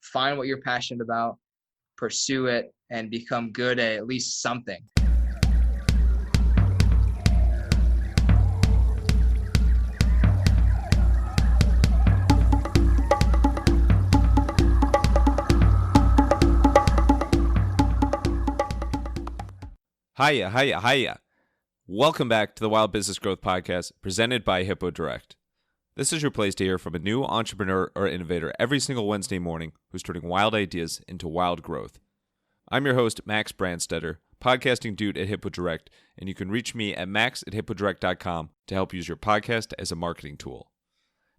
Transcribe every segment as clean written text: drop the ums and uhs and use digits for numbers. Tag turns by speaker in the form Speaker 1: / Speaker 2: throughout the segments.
Speaker 1: find what you're passionate about, pursue it, and become good at least something.
Speaker 2: Hiya. Welcome back to the Wild Business Growth Podcast presented by Hippo Direct. This is your place to hear from a new entrepreneur or innovator every single Wednesday morning who's turning wild ideas into wild growth. I'm your host, Max Branstetter, podcasting dude at Hippo Direct, and you can reach me at max@hippodirect.com to help use your podcast as a marketing tool.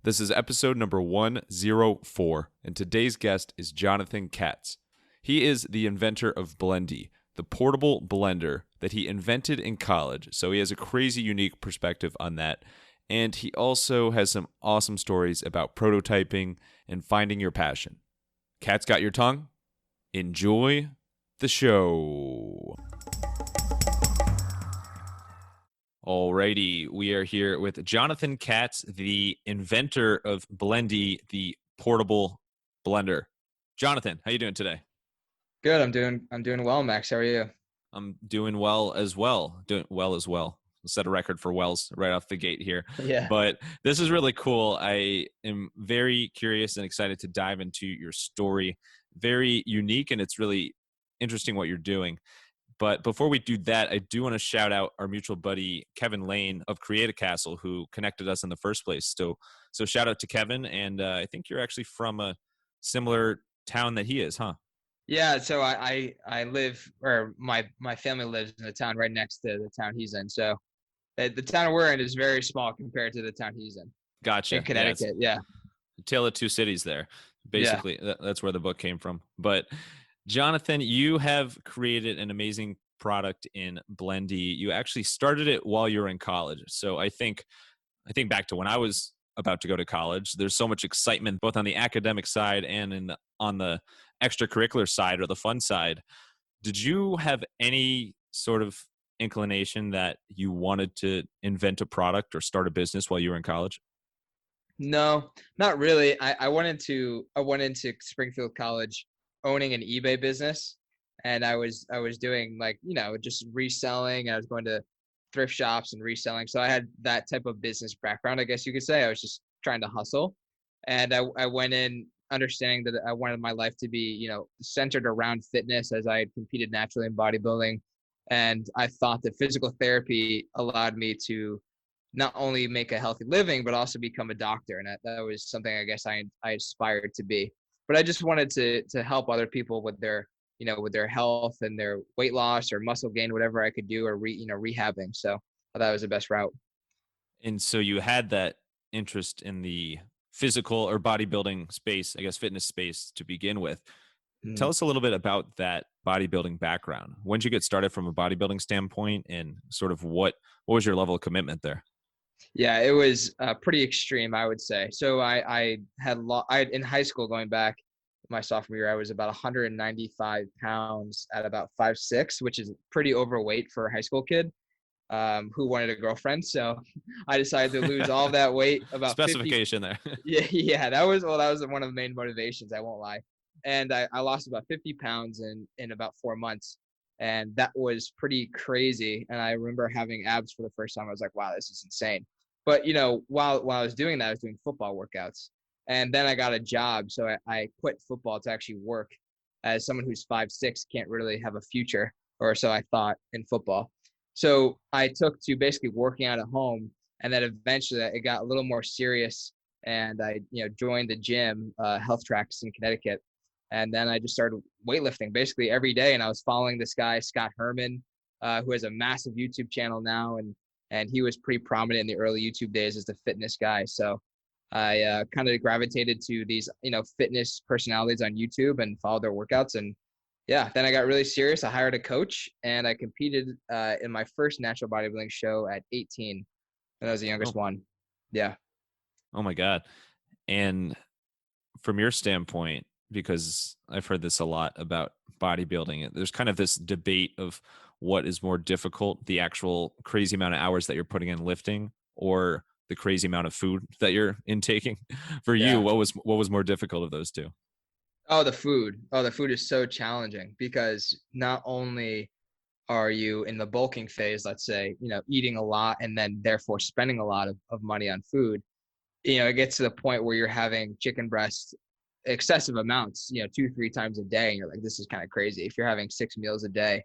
Speaker 2: This is episode number 104, and today's guest is Jonathan Katz. He is the inventor of Blendy, the portable blender that he invented in college, so he has a crazy unique perspective on that. And he also has some awesome stories about prototyping and finding your passion. Cat's got your tongue? Enjoy the show. Alrighty, we are here with Jonathan Katz, the inventor of Blendy, the portable blender. Jonathan, how you doing today?
Speaker 1: Good. I'm doing well, Max. How are you?
Speaker 2: I'm doing well as well. Set a record for wells right off the gate here.
Speaker 1: Yeah.
Speaker 2: But this is really cool. I am very curious and excited to dive into your story. Very unique, and it's really interesting what you're doing. But before we do that, I do want to shout out our mutual buddy, Kevin Lane of Create a Castle, who connected us in the first place. So shout out to Kevin. And I think you're actually from a similar town that he is, huh?
Speaker 1: Yeah. So I live, or my family lives in the town right next to the town he's in. So the town we're in is very small compared to the town he's in.
Speaker 2: Gotcha.
Speaker 1: In Connecticut, yeah.
Speaker 2: Tale of Two Cities there. Basically, yeah. That's where the book came from. But Jonathan, you have created an amazing product in Blendy. You actually started it while you were in college. So I think back to when I was about to go to college. There's so much excitement both on the academic side and on the extracurricular side or the fun side. Did you have any sort of inclination that you wanted to invent a product or start a business while you were in college?
Speaker 1: No, not really. I went into Springfield College owning an eBay business, and I was doing just reselling. I was going to thrift shops and reselling. So I had that type of business background, I guess you could say. I was just trying to hustle, and I went in understanding that I wanted my life to be, centered around fitness, as I had competed naturally in bodybuilding. And I thought that physical therapy allowed me to not only make a healthy living, but also become a doctor. And that was something I guess I aspired to be. But I just wanted to help other people with their, with their health and their weight loss or muscle gain, whatever I could do, or rehabbing. So I thought it was the best route.
Speaker 2: And so you had that interest in the physical or bodybuilding space, I guess fitness space to begin with. Tell us a little bit about that bodybuilding background. When did you get started from a bodybuilding standpoint, and sort of what was your level of commitment there?
Speaker 1: Yeah, it was pretty extreme, I would say. So I had in high school, going back my sophomore year, I was about 195 pounds at about 5'6", which is pretty overweight for a high school kid who wanted a girlfriend. So I decided to lose all that weight. About
Speaker 2: specification
Speaker 1: 50,
Speaker 2: there.
Speaker 1: Yeah, that was one of the main motivations, I won't lie. And I lost about 50 pounds in about 4 months. And that was pretty crazy. And I remember having abs for the first time. I was like, wow, this is insane. But, while I was doing that, I was doing football workouts. And then I got a job. So I quit football to actually work, as someone who's 5'6" can't really have a future, or so I thought, in football. So I took to basically working out at home. And then eventually it got a little more serious. And I, joined the gym, Health Tracks in Connecticut. And then I just started weightlifting basically every day. And I was following this guy, Scott Herman, who has a massive YouTube channel now. And he was pretty prominent in the early YouTube days as the fitness guy. So I kind of gravitated to these, fitness personalities on YouTube and followed their workouts. And yeah, then I got really serious. I hired a coach, and I competed in my first natural bodybuilding show at 18. And I was the youngest one. Yeah.
Speaker 2: Oh my God. And from your standpoint, because I've heard this a lot about bodybuilding, there's kind of this debate of what is more difficult, the actual crazy amount of hours that you're putting in lifting, or the crazy amount of food that you're intaking. For you, what was more difficult of those two?
Speaker 1: Oh, the food. Oh, the food is so challenging because not only are you in the bulking phase, let's say, eating a lot and then therefore spending a lot of money on food, it gets to the point where you're having chicken breast excessive amounts, 2, 3 times a day. And you're like, this is kind of crazy if you're having 6 meals a day.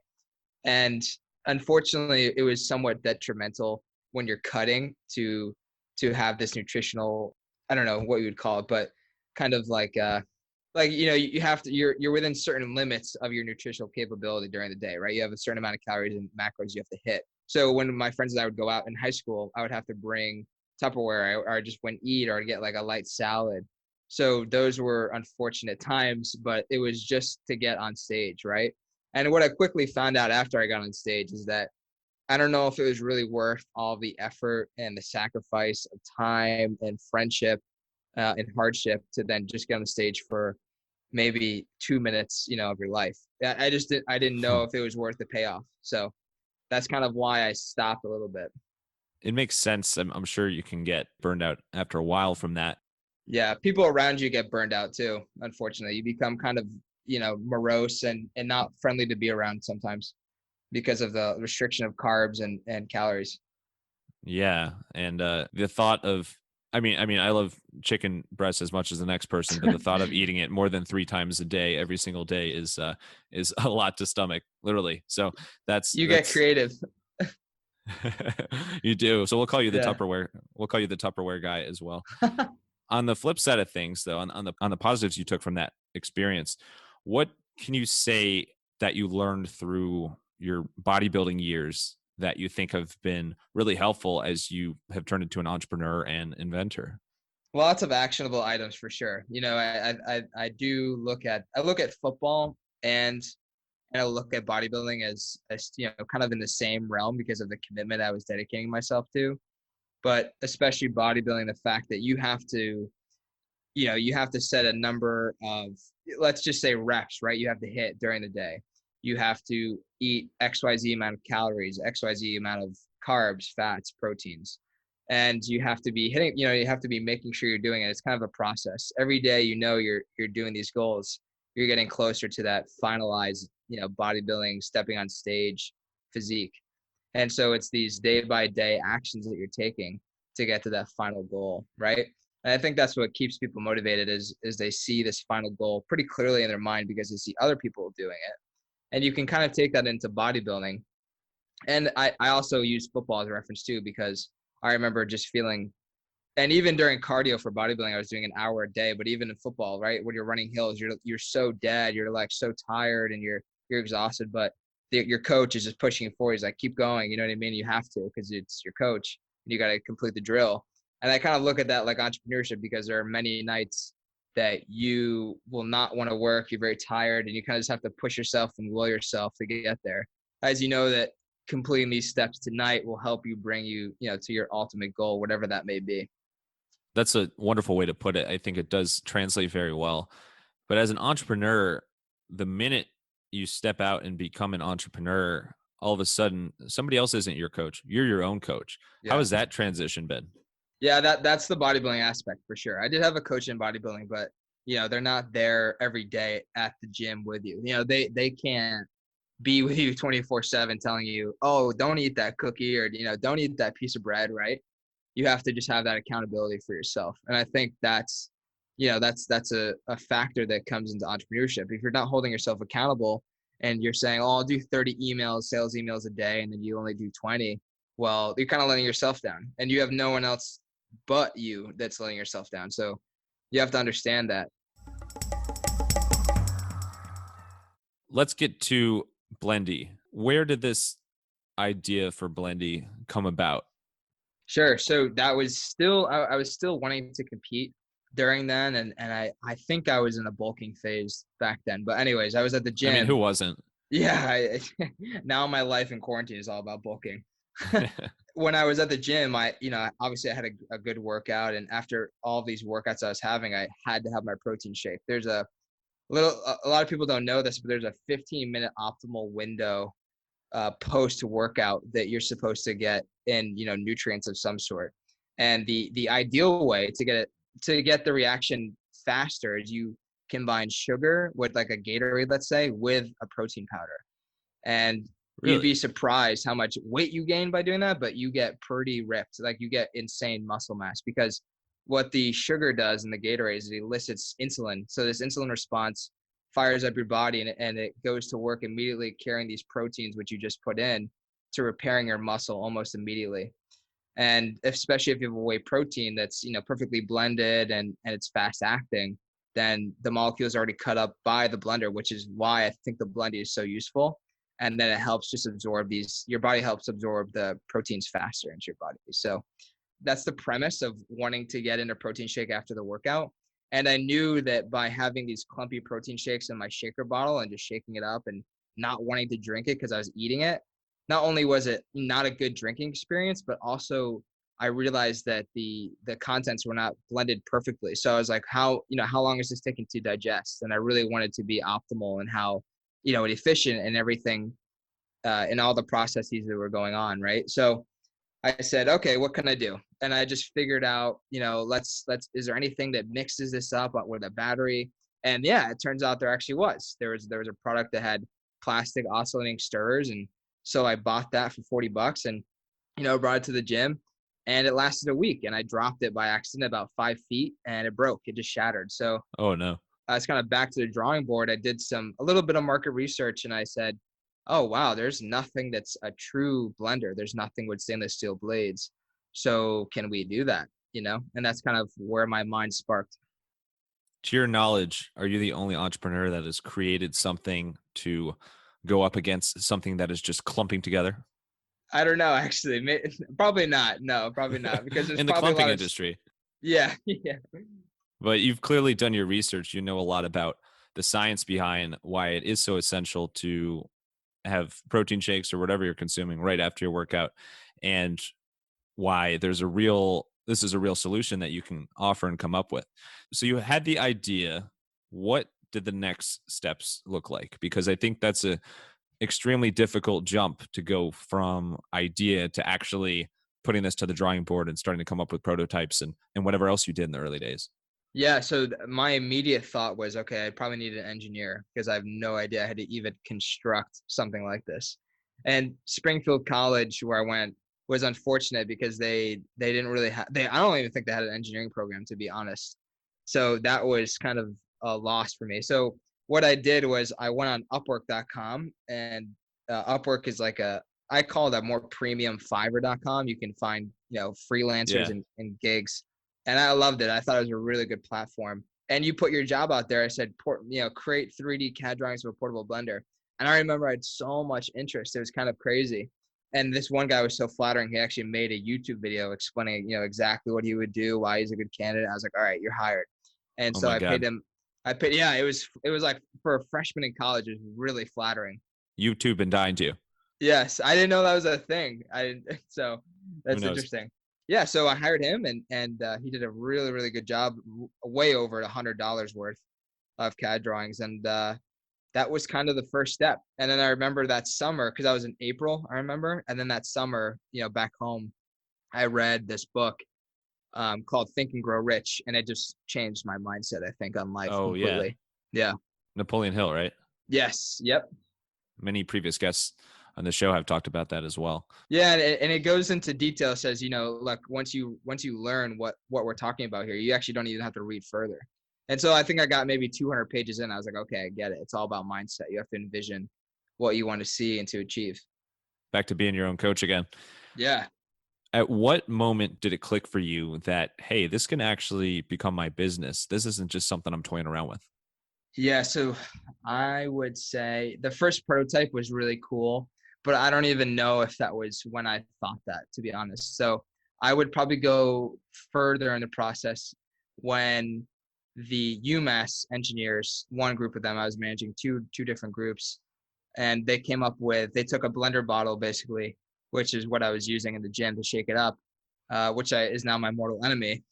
Speaker 1: And unfortunately, it was somewhat detrimental when you're cutting to have this nutritional, I don't know what you would call it, but kind of like you have to you're within certain limits of your nutritional capability during the day, right? You have a certain amount of calories and macros you have to hit. So when my friends and I would go out in high school, I would have to bring Tupperware, or I just wouldn't eat, or I'd get like a light salad. So those were unfortunate times, but it was just to get on stage, right? And what I quickly found out after I got on stage is that I don't know if it was really worth all the effort and the sacrifice of time and friendship and hardship to then just get on the stage for maybe 2 minutes, of your life. I didn't know if it was worth the payoff. So that's kind of why I stopped a little bit.
Speaker 2: It makes sense. I'm sure you can get burned out after a while from that.
Speaker 1: Yeah, people around you get burned out too. Unfortunately, you become kind of, morose and not friendly to be around sometimes because of the restriction of carbs and calories.
Speaker 2: Yeah, and the thought of I love chicken breast as much as the next person, but the thought of eating it more than 3 times a day every single day is a lot to stomach, literally. So
Speaker 1: You get
Speaker 2: that's
Speaker 1: creative.
Speaker 2: you do. So we'll call you the
Speaker 1: Yeah.
Speaker 2: Tupperware. We'll call you the Tupperware guy as well. On the flip side of things, though, on the positives you took from that experience, what can you say that you learned through your bodybuilding years that you think have been really helpful as you have turned into an entrepreneur and inventor?
Speaker 1: Lots of actionable items for sure. I do I look at football and I look at bodybuilding as kind of in the same realm because of the commitment I was dedicating myself to. But especially bodybuilding, the fact that you have to set a number of, let's just say, reps, right? You have to hit during the day. You have to eat XYZ amount of calories, XYZ amount of carbs, fats, proteins. And you have to be hitting, you have to be making sure you're doing it. It's kind of a process. Every day, you're doing these goals. You're getting closer to that finalized, bodybuilding, stepping on stage physique. And so it's these day by day actions that you're taking to get to that final goal, right? And I think that's what keeps people motivated is they see this final goal pretty clearly in their mind because they see other people doing it. And you can kind of take that into bodybuilding. And I also use football as a reference too, because I remember just feeling, and even during cardio for bodybuilding, I was doing an hour a day, but even in football, right? When you're running hills, you're so dead, you're like so tired and you're exhausted, but your coach is just pushing you forward. He's like, keep going. You know what I mean? You have to, because it's your coach and you got to complete the drill. And I kind of look at that like entrepreneurship, because there are many nights that you will not want to work. You're very tired and you kind of just have to push yourself and will yourself to get there. As you know, that completing these steps tonight will help you bring you, to your ultimate goal, whatever that may be.
Speaker 2: That's a wonderful way to put it. I think it does translate very well. But as an entrepreneur, the minute you step out and become an entrepreneur, all of a sudden somebody else isn't your coach. You're your own coach. How
Speaker 1: Yeah.
Speaker 2: has that transition been?
Speaker 1: Yeah, that's the bodybuilding aspect for sure. I did have a coach in bodybuilding, but they're not there every day at the gym with you. They can't be with you 24/7 telling you, "Oh, don't eat that cookie," or don't eat that piece of bread, right? You have to just have that accountability for yourself. And I think that's a factor that comes into entrepreneurship. If you're not holding yourself accountable and you're saying, "Oh, I'll do 30 emails, sales emails a day," and then you only do 20, well, you're kind of letting yourself down and you have no one else but you that's letting yourself down. So you have to understand that.
Speaker 2: Let's get to Blendy. Where did this idea for Blendy come about?
Speaker 1: Sure. So that was still, I was still wanting to compete during then. And I think I was in a bulking phase back then. But anyways, I was at the
Speaker 2: I mean,
Speaker 1: gym.
Speaker 2: who wasn't?
Speaker 1: Yeah. Now my life in quarantine is all about bulking. When I was at the gym, obviously I had a good workout. And after all these workouts I was having, I had to have my protein shake. There's a lot of people don't know this, but there's a 15-minute optimal window post workout that you're supposed to get in, nutrients of some sort. And the ideal way to get the reaction faster is you combine sugar with like a Gatorade, let's say, with a protein powder. And you'd
Speaker 2: Really?
Speaker 1: be surprised how much weight you gain by doing that, but you get pretty ripped. Like you get insane muscle mass, because what the sugar does in the Gatorade is it elicits insulin. So this insulin response fires up your body, and it goes to work immediately carrying these proteins, which you just put in, to repairing your muscle almost immediately. And especially if you have a whey protein that's, perfectly blended and it's fast acting, then the molecule is already cut up by the blender, which is why I think the Blendy is so useful. And then it helps just absorb your body helps absorb the proteins faster into your body. So that's the premise of wanting to get into protein shake after the workout. And I knew that by having these clumpy protein shakes in my shaker bottle and just shaking it up and not wanting to drink it because I was eating it, not only was it not a good drinking experience, but also I realized that the contents were not blended perfectly. So I was like, how long is this taking to digest? And I really wanted to be optimal and how, and efficient and everything in all the processes that were going on. Right. So I said, okay, what can I do? And I just figured out, is there anything that mixes this up with a battery? And yeah, it turns out there actually was. There was a product that had plastic oscillating stirrers. And so I bought that for $40 and, brought it to the gym, and it lasted a week, and I dropped it by accident about 5 feet and it broke. It just shattered. So
Speaker 2: Oh no.
Speaker 1: I was kind of back to the drawing board. I did a little bit of market research, and I said, oh, wow, there's nothing that's a true blender. There's nothing with stainless steel blades. So can we do that? And that's kind of where my mind sparked.
Speaker 2: To your knowledge, are you the only entrepreneur that has created something to go up against something that is just clumping together?
Speaker 1: I don't know, actually. Probably not. No, probably not. Because there's
Speaker 2: In the
Speaker 1: probably a
Speaker 2: clumping
Speaker 1: lot of,
Speaker 2: industry.
Speaker 1: yeah, yeah.
Speaker 2: But you've clearly done your research. You know a lot about the science behind why it is so essential to have protein shakes or whatever you're consuming right after your workout, and why this is a real solution that you can offer and come up with. So you had the idea. What did the next steps look like? Because I think that's a extremely difficult jump to go from idea to actually putting this to the drawing board and starting to come up with prototypes and whatever else you did in the early days.
Speaker 1: Yeah, so my immediate thought was, okay, I probably need an engineer because I have no idea how to even construct something like this. And Springfield College, where I went, was unfortunate because they didn't really have I don't even think they had an engineering program, to be honest. So that was kind of a loss for me. So what I did was I went on Upwork.com, and Upwork is I call that more premium Fiverr.com. You can find freelancers
Speaker 2: Yeah.
Speaker 1: and gigs, and I loved it. I thought it was a really good platform. And you put your job out there. I said, create 3D CAD drawings of a portable blender. And I remember I had so much interest. It was kind of crazy. And this one guy was so flattering. He actually made a YouTube video explaining, exactly what he would do, why he's a good candidate. I was like, all right, you're hired. And
Speaker 2: Oh
Speaker 1: so
Speaker 2: my
Speaker 1: I paid
Speaker 2: God.
Speaker 1: him. Yeah, it was like for a freshman in college, it was really flattering.
Speaker 2: YouTube been dying to you.
Speaker 1: Yes, I didn't know that was a thing. So
Speaker 2: Who
Speaker 1: that's
Speaker 2: knows?
Speaker 1: interesting. Yeah, so I hired him, and he did a really, really good job, way over $100 worth of CAD drawings, and that was kind of the first step. And then I remember that summer, because I was in April, I remember, and then that summer, back home, I read this book called Think and Grow Rich, and it just changed my mindset, I think, on life
Speaker 2: Oh yeah.
Speaker 1: completely. Yeah.
Speaker 2: Napoleon Hill, right?
Speaker 1: Yes. Yep.
Speaker 2: Many previous guests on the show have talked about that as well.
Speaker 1: Yeah, and it goes into detail. Says, look, once you learn what we're talking about here, you actually don't even have to read further. And so I think I got maybe 200 pages in. I was like, okay, I get it. It's all about mindset. You have to envision what you want to see and to achieve.
Speaker 2: Back to being your own coach again.
Speaker 1: Yeah.
Speaker 2: At what moment did it click for you that, hey, this can actually become my business? This isn't just something I'm toying around with.
Speaker 1: Yeah. So I would say the first prototype was really cool, but I don't even know if that was when I thought that, to be honest. So I would probably go further in the process when the UMass engineers, one group of them, I was managing two different groups, and they took a blender bottle basically, which is what I was using in the gym to shake it up, which is now my mortal enemy.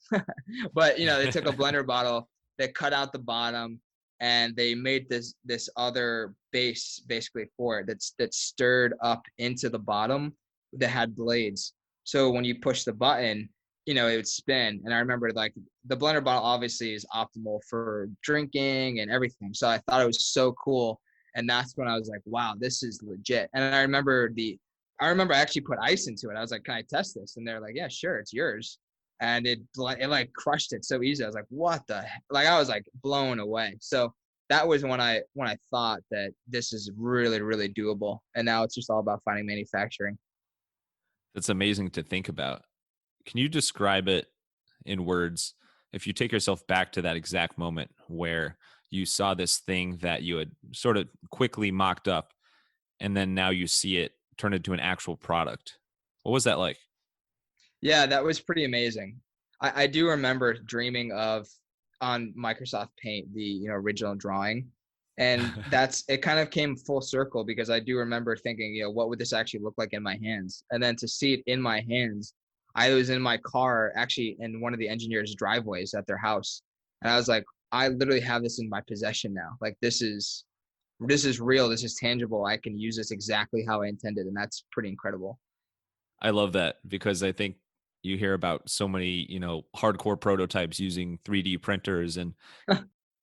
Speaker 1: But they took a blender bottle, they cut out the bottom, and they made this other base basically for it that stirred up into the bottom that had blades. So when you push the button, it would spin. And I remember like the blender bottle obviously is optimal for drinking and everything. So I thought it was so cool. And that's when I was like, wow, this is legit. And I remember I actually put ice into it. I was like, can I test this? And they're like, yeah, sure, it's yours. And it like crushed it so easy. I was like, what the heck? Like I was like blown away. So that was when I thought that this is really, really doable. And now it's just all about finding manufacturing.
Speaker 2: That's amazing to think about. Can you describe it in words? If you take yourself back to that exact moment where you saw this thing that you had sort of quickly mocked up, and then now you see it turn into an actual product. What was that like?
Speaker 1: Yeah, that was pretty amazing. I do remember dreaming of on Microsoft Paint, the original drawing. And it kind of came full circle because I do remember thinking, what would this actually look like in my hands? And then to see it in my hands, I was in my car actually in one of the engineers' driveways at their house. And I was like, I literally have this in my possession now. Like this is real. This is tangible. I can use this exactly how I intended. And that's pretty incredible.
Speaker 2: I love that because I think you hear about so many, hardcore prototypes using 3D printers. And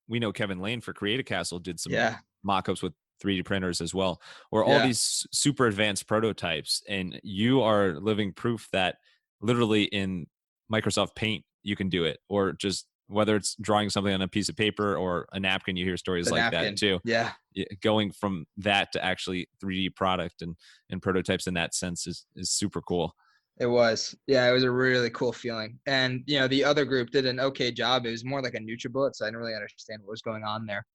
Speaker 2: we know Kevin Lane for Create a Castle did some
Speaker 1: Yeah.
Speaker 2: mock-ups with 3D printers as well, or all
Speaker 1: Yeah.
Speaker 2: these super advanced prototypes. And you are living proof that literally in Microsoft Paint, you can do it, or just whether it's drawing something on a piece of paper or a napkin, you hear stories
Speaker 1: The
Speaker 2: like
Speaker 1: napkin.
Speaker 2: that too.
Speaker 1: Yeah.
Speaker 2: Going from that to actually 3D product and prototypes in that sense is super cool.
Speaker 1: It was. Yeah, it was a really cool feeling. And, the other group did an okay job. It was more like a NutriBullet, so I didn't really understand what was going on there.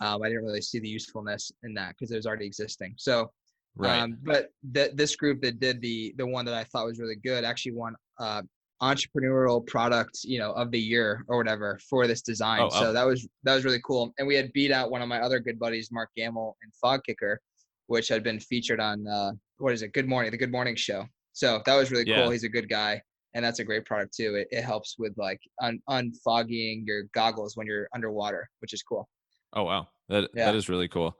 Speaker 1: I didn't really see the usefulness in that because it was already existing. So,
Speaker 2: Right.
Speaker 1: but this group that did the one that I thought was really good actually won entrepreneurial product, of the year or whatever for this design.
Speaker 2: Oh,
Speaker 1: so that was really cool. And we had beat out one of my other good buddies, Mark Gamble and Fog Kicker, which had been featured on what is it? The Good Morning Show. So that was really cool.
Speaker 2: yeah.
Speaker 1: He's a good guy, and that's a great product too. It helps with like unfogging your goggles when you're underwater, which is cool.
Speaker 2: Oh, wow. That
Speaker 1: Yeah.
Speaker 2: is really cool.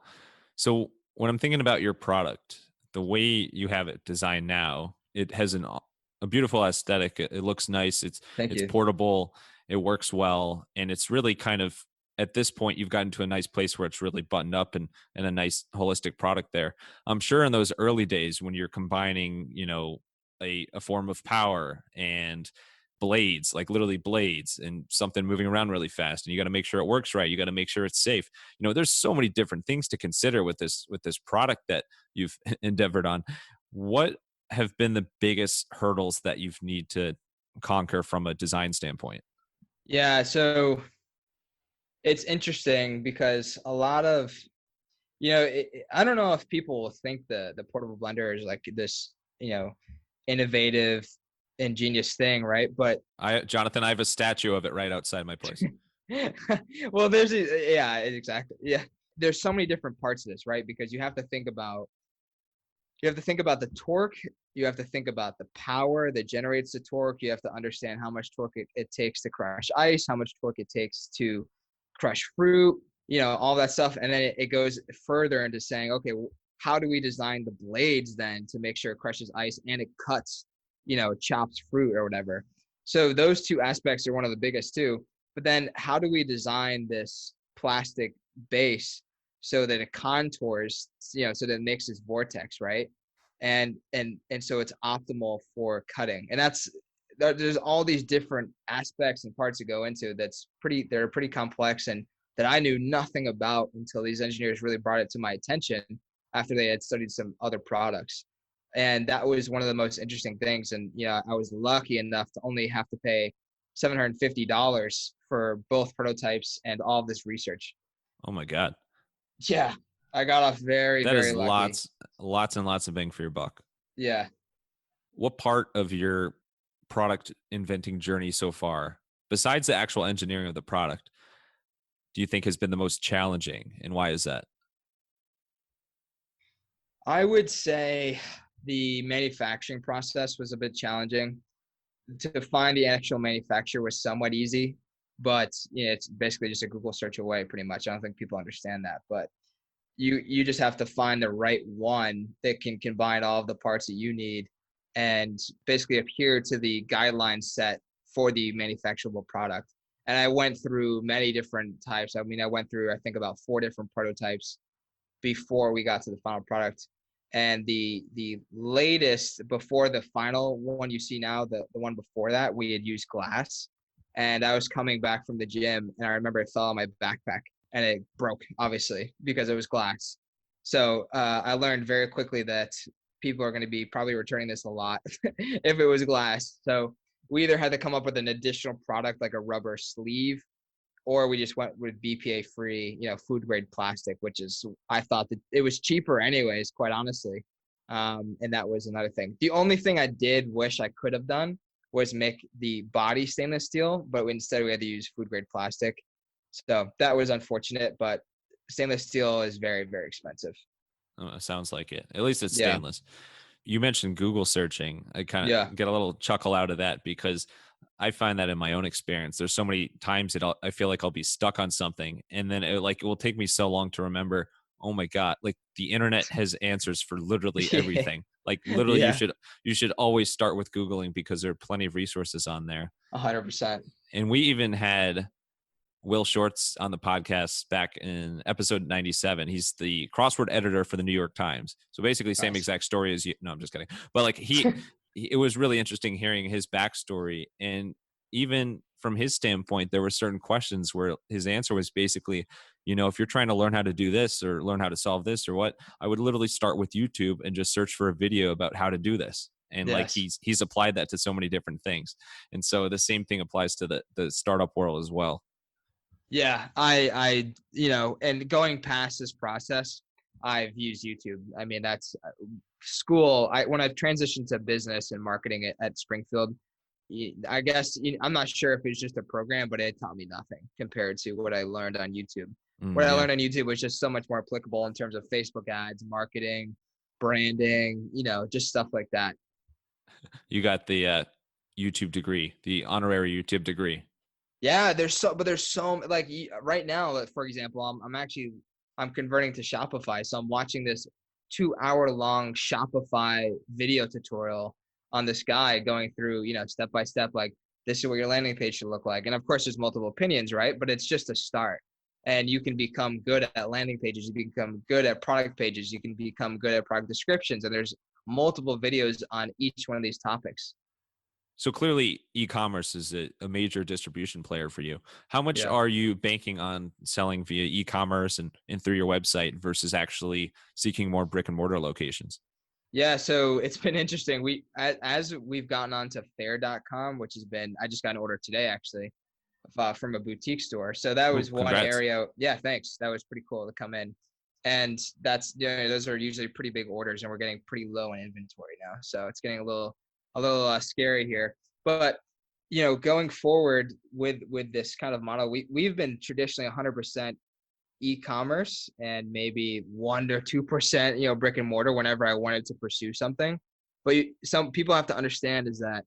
Speaker 2: So when I'm thinking about your product, the way you have it designed now, it has a beautiful aesthetic. It looks nice.
Speaker 1: Thank
Speaker 2: It's
Speaker 1: you.
Speaker 2: portable. It works well, and it's really kind of at this point you've gotten to a nice place where it's really buttoned up and a nice holistic product there. I'm sure in those early days when you're combining, a form of power and blades, like literally blades and something moving around really fast, and you got to make sure it works right, you got to make sure it's safe. There's so many different things to consider with this product that you've endeavored on. What have been the biggest hurdles that you've need to conquer from a design standpoint?
Speaker 1: Yeah, so it's interesting because a lot of I don't know if people think the portable blender is like this innovative ingenious thing, right? But
Speaker 2: Jonathan, I have a statue of it right outside my place.
Speaker 1: well, exactly. Yeah. There's so many different parts of this, right? Because you have to think about the torque, you have to think about the power that generates the torque, you have to understand how much torque it takes to crush ice, how much torque it takes to crush fruit, all that stuff. And then it goes further into saying, okay, how do we design the blades then to make sure it crushes ice and it cuts, chops fruit or whatever. So those two aspects are one of the biggest too. But then how do we design this plastic base so that it contours, so that it makes this vortex, right? And so it's optimal for cutting. And there's all these different aspects and parts to go into they're pretty complex and that I knew nothing about until these engineers really brought it to my attention after they had studied some other products. And that was one of the most interesting things. And, I was lucky enough to only have to pay $750 for both prototypes and all of this research.
Speaker 2: Oh my God.
Speaker 1: Yeah. I got off very,
Speaker 2: That
Speaker 1: very
Speaker 2: is
Speaker 1: lucky.
Speaker 2: lots and lots of bang for your buck.
Speaker 1: Yeah.
Speaker 2: What part of your product inventing journey so far, besides the actual engineering of the product, do you think has been the most challenging, and why is that?
Speaker 1: I would say the manufacturing process was a bit challenging. To find the actual manufacturer was somewhat easy, but it's basically just a Google search away pretty much. I don't think people understand that, but you just have to find the right one that can combine all of the parts that you need and basically adhere to the guidelines set for the manufacturable product. And I went through many different types. I mean, I went through, I think, about 4 different prototypes before we got to the final product. And the latest, before the final one you see now, the one before that, we had used glass. And I was coming back from the gym, and I remember it fell on my backpack, and it broke, obviously, because it was glass. So I learned very quickly that people are going to be probably returning this a lot if it was glass. So we either had to come up with an additional product like a rubber sleeve, or we just went with BPA free, food grade plastic, which is, I thought that it was cheaper anyways, quite honestly. And that was another thing. The only thing I did wish I could have done was make the body stainless steel, but instead we had to use food grade plastic. So that was unfortunate, but stainless steel is very, very expensive.
Speaker 2: Oh, it sounds like it. At least it's
Speaker 1: Yeah.
Speaker 2: stainless. You mentioned Google searching. I kind of get a little chuckle out of that because I find that in my own experience. There's so many times that I feel like I'll be stuck on something, and then it will take me so long to remember. Oh my God! Like the internet has answers for literally everything. Like literally, you should always start with Googling because there are plenty of resources on there.
Speaker 1: 100%.
Speaker 2: And we even had Will Shorts on the podcast back in episode 97. He's the crossword editor for the New York Times. So basically same exact story as you. No, I'm just kidding. But like it was really interesting hearing his backstory. And even from his standpoint, there were certain questions where his answer was basically, if you're trying to learn how to do this or learn how to solve this or what, I would literally start with YouTube and just search for a video about how to do this. And like he's applied that to so many different things. And so the same thing applies to the startup world as well.
Speaker 1: Yeah, I and going past this process, I've used YouTube. I mean, that's school. When I transitioned to business and marketing at Springfield, I guess I'm not sure if it's just a program, but it taught me nothing compared to what I learned on YouTube. What I learned on YouTube was just so much more applicable in terms of Facebook ads, marketing, branding, just stuff like that.
Speaker 2: You got the YouTube degree, the honorary YouTube degree.
Speaker 1: Yeah, there's so like right now, for example, I'm converting to Shopify. So I'm watching this 2-hour long Shopify video tutorial on this guy going through, step by step, like this is what your landing page should look like. And of course there's multiple opinions, right? But it's just a start. And you can become good at landing pages. You become good at product pages. You can become good at product descriptions. And there's multiple videos on each one of these topics.
Speaker 2: So clearly e-commerce is a major distribution player for you. How much
Speaker 1: Yeah.
Speaker 2: are you banking on selling via e-commerce and through your website versus actually seeking more brick and mortar locations?
Speaker 1: Yeah, so it's been interesting. As we've gotten onto fair.com, which I just got an order today actually from a boutique store. So that was one area. Yeah, thanks. That was pretty cool to come in. And that's, those are usually pretty big orders, and we're getting pretty low in inventory now. So it's getting a little scary here. But going forward with this kind of model, we've been traditionally 100% e-commerce and maybe 1 to 2% brick and mortar whenever I wanted to pursue something. But some people have to understand is that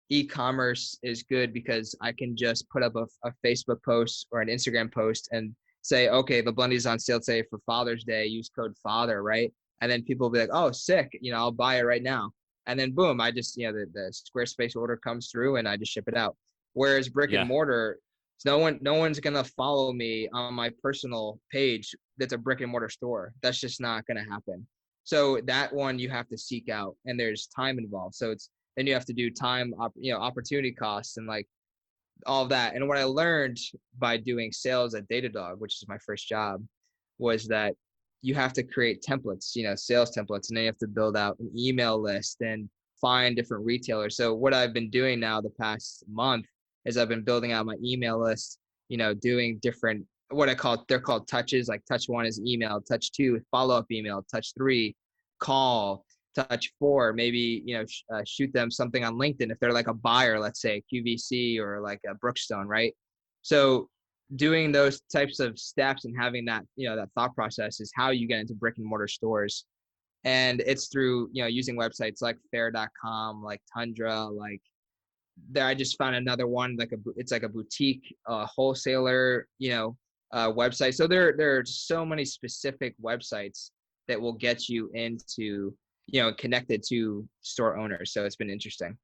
Speaker 1: e-commerce is good because I can just put up a Facebook post or an Instagram post and say, okay, the Blendy's on sale today for Father's Day, use code FATHER, right? And then people will be like, oh, sick, I'll buy it right now. And then boom, I just, the Squarespace order comes through and I just ship it out. Whereas brick and mortar, no one's going to follow me on my personal page that's a brick and mortar store. That's just not going to happen. So that one you have to seek out, and there's time involved. So then you have to do time, opportunity costs and like all of that. And what I learned by doing sales at Datadog, which is my first job, was that you have to create templates, sales templates, and then you have to build out an email list and find different retailers. So what I've been doing now the past month is I've been building out my email list, doing different, they're called touches. Like touch 1 is email, touch 2 follow-up email, touch 3 call, touch 4 maybe shoot them something on LinkedIn if they're like a buyer, let's say QVC or like a Brookstone, right? So doing those types of steps and having that that thought process is how you get into brick and mortar stores. And it's through using websites like fair.com, like Tundra, like there I just found another one, it's like a boutique wholesaler website. So there are so many specific websites that will get you into connected to store owners. So it's been interesting.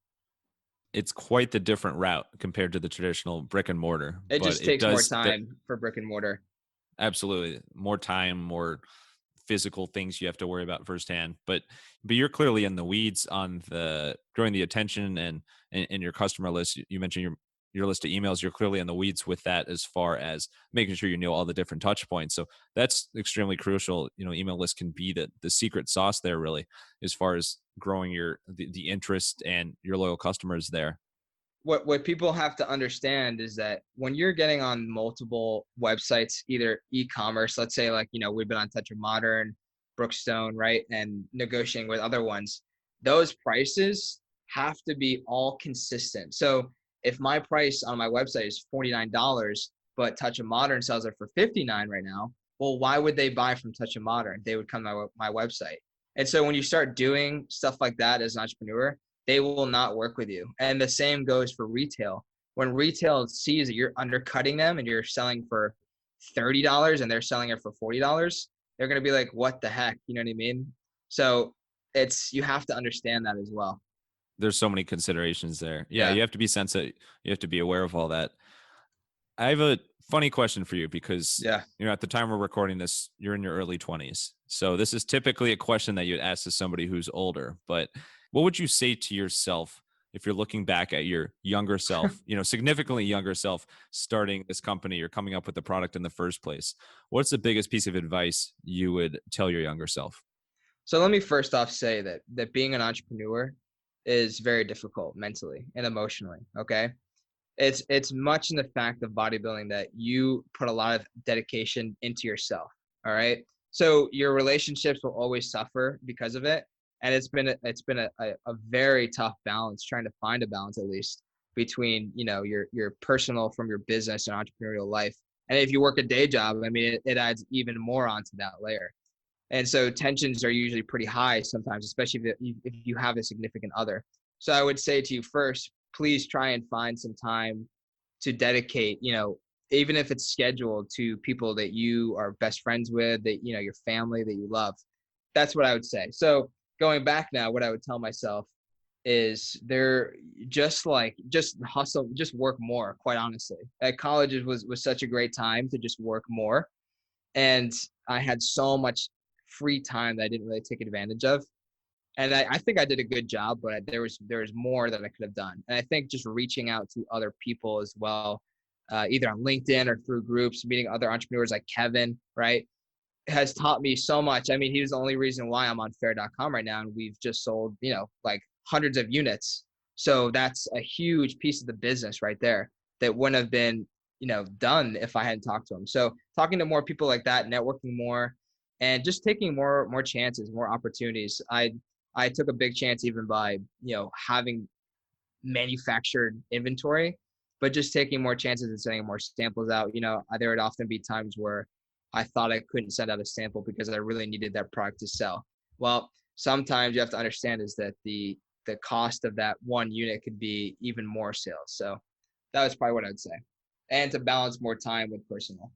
Speaker 2: it's quite the different route compared to the traditional brick and mortar,
Speaker 1: It
Speaker 2: but
Speaker 1: just
Speaker 2: it
Speaker 1: takes more
Speaker 2: does that.
Speaker 1: time for brick and mortar.
Speaker 2: Absolutely. More time, more physical things you have to worry about firsthand. But you're clearly in the weeds on the growing the attention and your customer list. You mentioned your list of emails. You're clearly in the weeds with that as far as making sure you know all the different touch points. So that's extremely crucial. Email list can be the secret sauce there, really, as far as growing the interest and your loyal customers there.
Speaker 1: What people have to understand is that when you're getting on multiple websites, either e-commerce, let's say like, we've been on Touch of Modern, Brookstone, right? And negotiating with other ones, those prices have to be all consistent. So if my price on my website is $49, but Touch of Modern sells it for $59 right now, well, why would they buy from Touch of Modern? They would come to my website. And so when you start doing stuff like that as an entrepreneur, they will not work with you. And the same goes for retail. When retail sees that you're undercutting them and you're selling for $30 and they're selling it for $40, they're going to be like, what the heck? You know what I mean? So you have to understand that as well.
Speaker 2: There's so many considerations there. Yeah,
Speaker 1: Yeah.
Speaker 2: you have to be sensitive. You have to be aware of all that. I have a funny question for you because
Speaker 1: Yeah.
Speaker 2: at the time we're recording this, you're in your early 20s. So this is typically a question that you'd ask to somebody who's older. But what would you say to yourself if you're looking back at your younger self, significantly younger self, starting this company or coming up with the product in the first place? What's the biggest piece of advice you would tell your younger self?
Speaker 1: So let me first off say that being an entrepreneur is very difficult mentally and emotionally. Okay. It's much in the fact of bodybuilding that you put a lot of dedication into yourself. All right. So your relationships will always suffer because of it. And it's been a very tough balance, trying to find a balance at least between, your personal from your business and entrepreneurial life. And if you work a day job, I mean, it adds even more onto that layer. And so tensions are usually pretty high sometimes, especially if you have a significant other. So I would say to you first, please try and find some time to dedicate, even if it's scheduled, to people that you are best friends with, that, your family that you love. That's what I would say. So going back now, what I would tell myself is just hustle, just work more, quite honestly. At college was such a great time to just work more. And I had so much free time that I didn't really take advantage of. And I think I did a good job, but there was more that I could have done. And I think just reaching out to other people as well, either on LinkedIn or through groups, meeting other entrepreneurs like Kevin, right, has taught me so much. I mean, he was the only reason why I'm on fair.com right now. And we've just sold, like hundreds of units. So that's a huge piece of the business right there that wouldn't have been, done if I hadn't talked to him. So talking to more people like that, networking more, and just taking more chances, more opportunities. I took a big chance even by, having manufactured inventory, but just taking more chances and sending more samples out. There would often be times where I thought I couldn't send out a sample because I really needed that product to sell. Well, sometimes you have to understand is that the cost of that one unit could be even more sales. So that was probably what I'd say. And to balance more time with personal.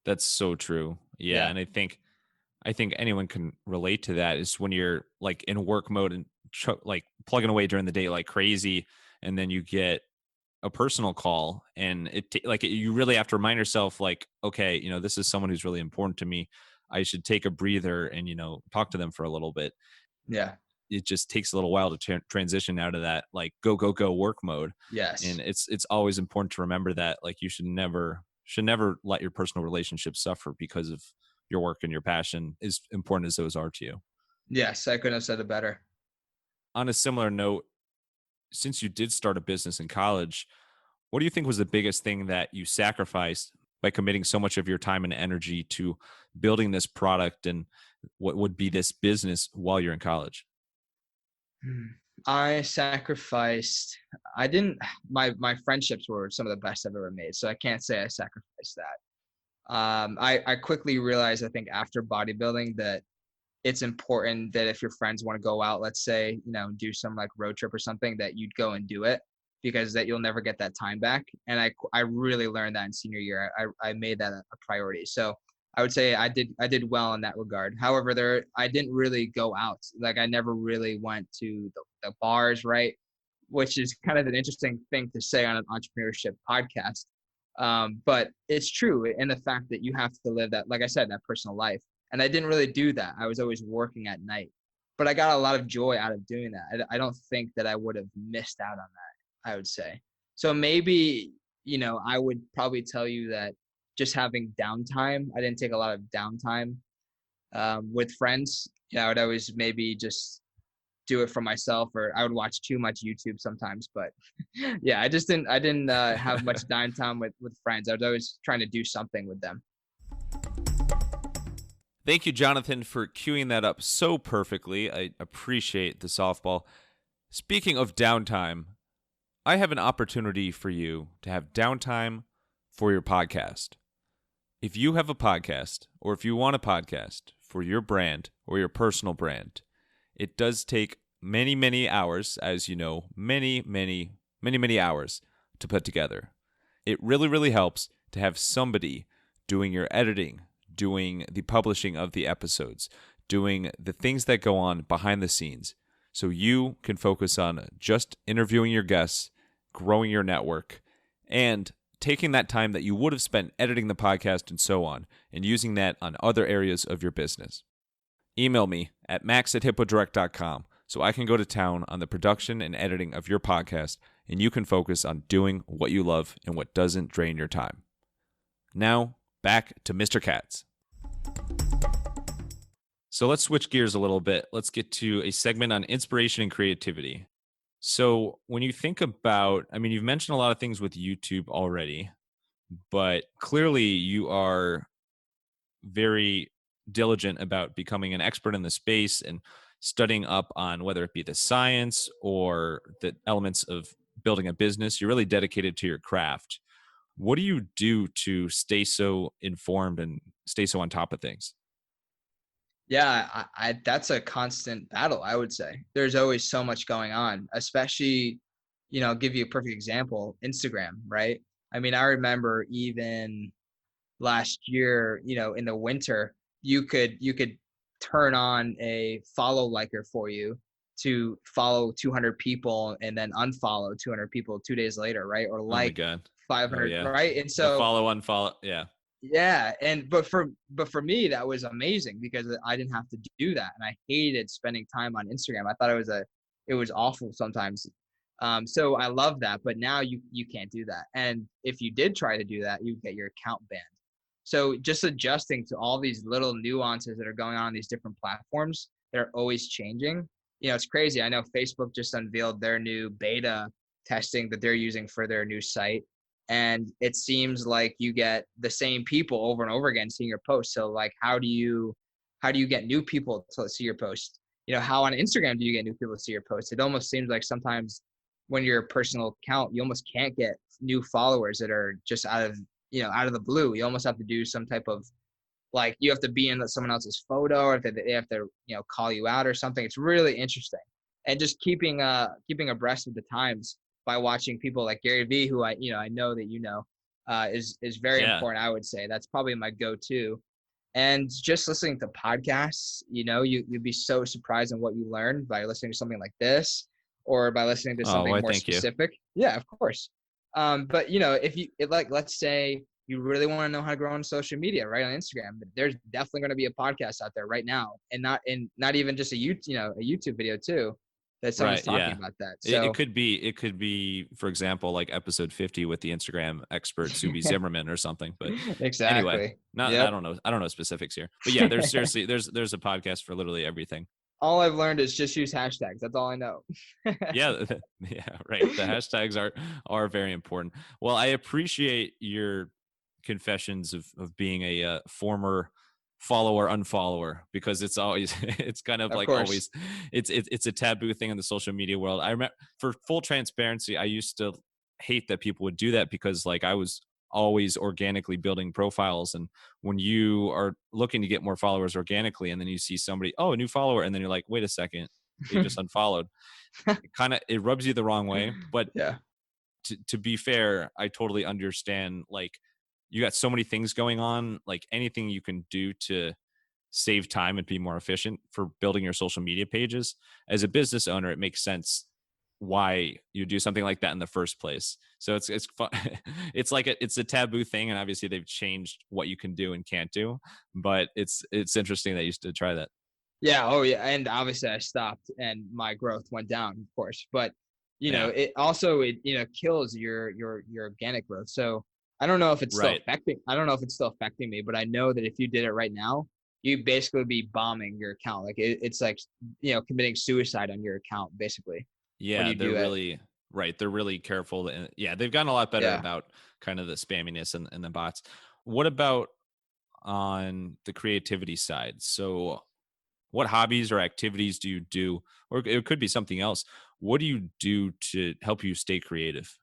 Speaker 2: That's so true. Yeah,
Speaker 1: Yeah.
Speaker 2: and I think anyone can relate to that is when you're like in work mode and like plugging away during the day like crazy, and then you get a personal call, and you really have to remind yourself like, okay, this is someone who's really important to me. I should take a breather and talk to them for a little bit.
Speaker 1: Yeah.
Speaker 2: It just takes a little while to transition out of that like go work mode.
Speaker 1: Yes.
Speaker 2: And it's always important to remember that like you should never let your personal relationships suffer because of your work and your passion, as important as those are to you.
Speaker 1: Yes. I couldn't have said it better.
Speaker 2: On a similar note, since you did start a business in college, what do you think was the biggest thing that you sacrificed by committing so much of your time and energy to building this product and what would be this business while you're in college?
Speaker 1: I sacrificed, I didn't, my friendships were some of the best I've ever made. So I can't say I sacrificed that. I quickly realized, I think after bodybuilding, that it's important that if your friends want to go out, let's say, do some like road trip or something, that you'd go and do it, because that you'll never get that time back. And I really learned that in senior year. I made that a priority. So I would say I did well in that regard. However, I didn't really go out. Like I never really went to the bars, right? which is kind of an interesting thing to say on an entrepreneurship podcast. But it's true in the fact that you have to live that, like I said, that personal life. And I didn't really do that. I was always working at night, but I got a lot of joy out of doing that. I don't think that I would have missed out on that, I would say. So maybe, I would probably tell you that just having downtime, I didn't take a lot of downtime with friends. I would always maybe just do it for myself, or I would watch too much YouTube sometimes. But yeah, I didn't have much downtime with friends. I was always trying to do something with them.
Speaker 2: Thank you, Jonathan, for queuing that up so perfectly. I appreciate the softball. Speaking of downtime, I have an opportunity for you to have downtime for your podcast. If you have a podcast, or if you want a podcast for your brand or your personal brand, it does take many, many hours, as you know, many, many, many, many hours to put together. It really, really helps to have somebody doing your editing, doing the publishing of the episodes, doing the things that go on behind the scenes, so you can focus on just interviewing your guests, growing your network, and taking that time that you would have spent editing the podcast and so on, and using that on other areas of your business. Email me at max@hippodirect.com so I can go to town on the production and editing of your podcast, and you can focus on doing what you love and what doesn't drain your time. Now, back to Mr. Katz. So let's switch gears a little bit. Let's get to a segment on inspiration and creativity. So when you think about, you've mentioned a lot of things with YouTube already, but clearly you are very diligent about becoming an expert in the space and studying up on whether it be the science or the elements of building a business. You're really dedicated to your craft. What do you do to stay so informed and stay so on top of things?
Speaker 1: Yeah, I that's a constant battle, I would say. There's always so much going on, especially, I'll give you a perfect example, Instagram, right? I remember even last year, in the winter, you could turn on a follow liker for you to follow 200 people and then unfollow 200 people 2 days later, right? Or
Speaker 2: Oh my
Speaker 1: like
Speaker 2: God.
Speaker 1: 500,
Speaker 2: yeah.
Speaker 1: right? And
Speaker 2: The
Speaker 1: so
Speaker 2: follow, unfollow. Yeah.
Speaker 1: yeah, but for me that was amazing because I didn't have to do that, and I hated spending time on Instagram. I thought it was awful sometimes. So I love that, but now you can't do that. And if you did try to do that, you get your account banned. So just adjusting to all these little nuances that are going on these different platforms that are always changing. It's crazy. I know Facebook just unveiled their new beta testing that they're using for their new site. And it seems like you get the same people over and over again seeing your posts. So like, how do you get new people to see your post? How on Instagram do you get new people to see your post? It almost seems like sometimes when you're a personal account, you almost can't get new followers that are just out of the blue. You almost have to do some type of, like, you have to be in someone else's photo, or they have to, call you out or something. It's really interesting. And just keeping abreast of the times by watching people like Gary Vee, who I know that is very important. I would say that's probably my go-to. And just listening to podcasts, you'd be so surprised on what you learn by listening to something like this, or by listening to something more specific. Yeah, of course. But let's say you really want to know how to grow on social media, right? On Instagram, there's definitely going to be a podcast out there right now, and not even just a YouTube video too, that someone's talking about that. So
Speaker 2: it could be, for example, like episode 50 with the Instagram expert Subi Zimmerman or something. But
Speaker 1: exactly.
Speaker 2: Anyway, I don't know specifics here, but yeah, there's seriously there's a podcast for literally everything.
Speaker 1: All I've learned is just use hashtags. That's all I know.
Speaker 2: Yeah, right. The hashtags are very important. Well, I appreciate your confessions of being a former follower unfollower, because it's always it's kind of like always it's a taboo thing in the social media world. I remember, for full transparency, I used to hate that people would do that, because like I was always organically building profiles, and when you are looking to get more followers organically and then you see somebody, a new follower, and then you're like, wait a second, they just unfollowed, it rubs you the wrong way. But
Speaker 1: yeah,
Speaker 2: to be fair, I totally understand, like, you got so many things going on, like anything you can do to save time and be more efficient for building your social media pages. As a business owner, it makes sense why you do something like that in the first place. So it's fun. It's like it's a taboo thing, and obviously they've changed what you can do and can't do. But it's interesting that you used to try that.
Speaker 1: Yeah. Oh, yeah. And obviously, I stopped, and my growth went down, of course. But
Speaker 2: Yeah.
Speaker 1: it also kills your organic growth. So I don't know if it's still
Speaker 2: Right.
Speaker 1: affecting. I don't know if it's still affecting me, but I know that if you did it right now, you basically be bombing your account. Like it's like committing suicide on your account, basically, when
Speaker 2: Yeah,
Speaker 1: you
Speaker 2: they're
Speaker 1: do it.
Speaker 2: really right. They're really careful, and yeah, they've gotten a lot better
Speaker 1: Yeah.
Speaker 2: about kind of the spamminess and the bots. What about on the creativity side? So, what hobbies or activities do you do, or it could be something else? What do you do to help you stay creative?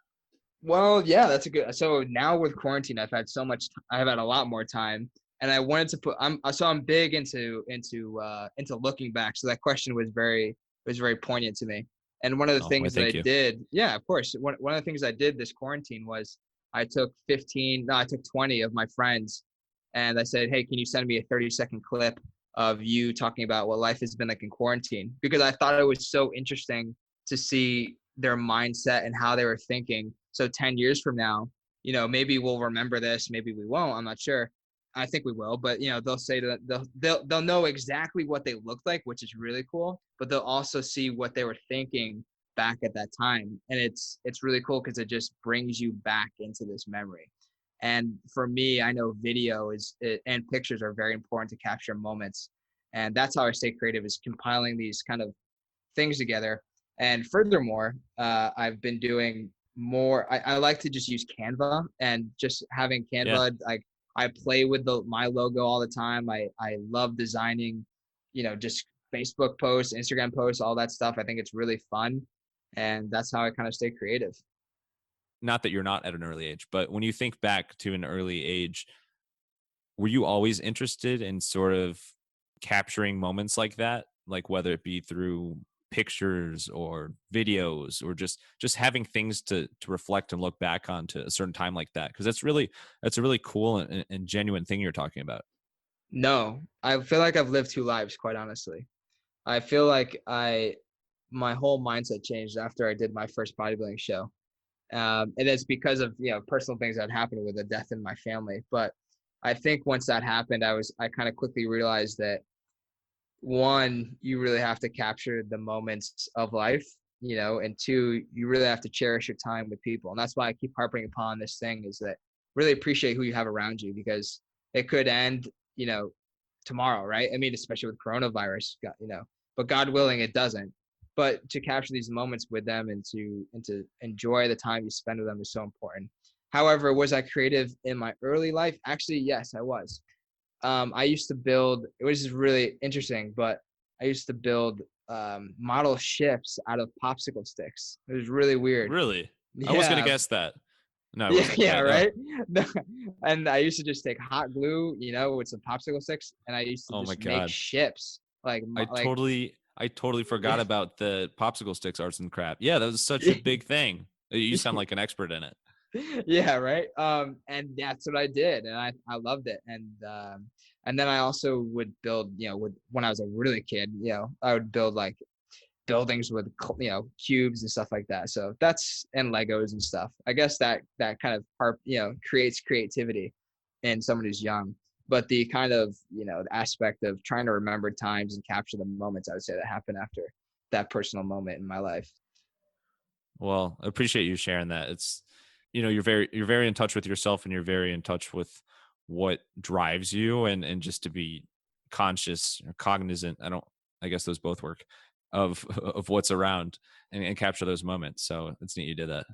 Speaker 1: Well, yeah, that's a good. So now with quarantine, I've had a lot more time, and I wanted to put. I'm big into looking back. So that question was very poignant to me. And one of the
Speaker 2: Oh, why,
Speaker 1: things that I
Speaker 2: thank you.
Speaker 1: did, yeah, of course, one of the things I did this quarantine was I took 15, no, I took 20 of my friends, and I said, hey, can you send me a 30-second clip of you talking about what life has been like in quarantine? Because I thought it was so interesting to see their mindset and how they were thinking. So 10 years from now, maybe we'll remember this, maybe we won't, I'm not sure. I think we will, but they'll say that they'll know exactly what they looked like, which is really cool, but they'll also see what they were thinking back at that time. And it's really cool because it just brings you back into this memory. And for me, I know and pictures are very important to capture moments. And that's how I stay creative, is compiling these kind of things together. And furthermore, I've been doing more. I like to just use Canva, and just having
Speaker 2: Yeah,
Speaker 1: Canva. Like, I play with my logo all the time. I love designing, just Facebook posts, Instagram posts, all that stuff. I think it's really fun, and that's how I kind of stay creative.
Speaker 2: not that you're not at an early age, but when you think back to an early age, were you always interested in sort of capturing moments like that? Like whether it be through pictures or videos or just having things to reflect and look back on to a certain time like that? Because that's a really cool and genuine thing you're talking about.
Speaker 1: No, I feel like I've lived two lives, quite honestly. I feel like my whole mindset changed after I did my first bodybuilding show. And it's because of personal things that happened with a death in my family. But I think once that happened, I kind of quickly realized that, one, you really have to capture the moments of life, and two, you really have to cherish your time with people. And that's why I keep harping upon this thing, is that really appreciate who you have around you, because it could end, tomorrow, right? I mean, especially with coronavirus, but God willing, it doesn't. But to capture these moments with them, and to enjoy the time you spend with them, is so important. However, was I creative in my early life? Actually, yes, I was. I used to build. It was just really interesting, but I used to build model ships out of popsicle sticks. It was really weird.
Speaker 2: Really? I was gonna
Speaker 1: Yeah,
Speaker 2: guess that. No, I
Speaker 1: yeah,
Speaker 2: wasn't,
Speaker 1: yeah,
Speaker 2: but
Speaker 1: right. And I used to just take hot glue, with some popsicle sticks, and I used to
Speaker 2: oh my
Speaker 1: just make
Speaker 2: god.
Speaker 1: ships,
Speaker 2: I totally forgot about the popsicle sticks arts and craft. Yeah, that was such a big thing. You sound like an expert in it.
Speaker 1: yeah, right. And that's what I did, and I loved it. And then I also would build, when I was a really kid, I would build like buildings with cubes and stuff like that. So that's, and Legos and stuff. I guess that kind of part, creates creativity in someone who's young. But the kind of the aspect of trying to remember times and capture the moments, I would say, that happened after that personal moment in my life.
Speaker 2: Well, I appreciate you sharing that. It's you're very in touch with yourself, and you're very in touch with what drives you, and just to be conscious or cognizant. I guess those both work of of what's around, and capture those moments. So it's neat you did that.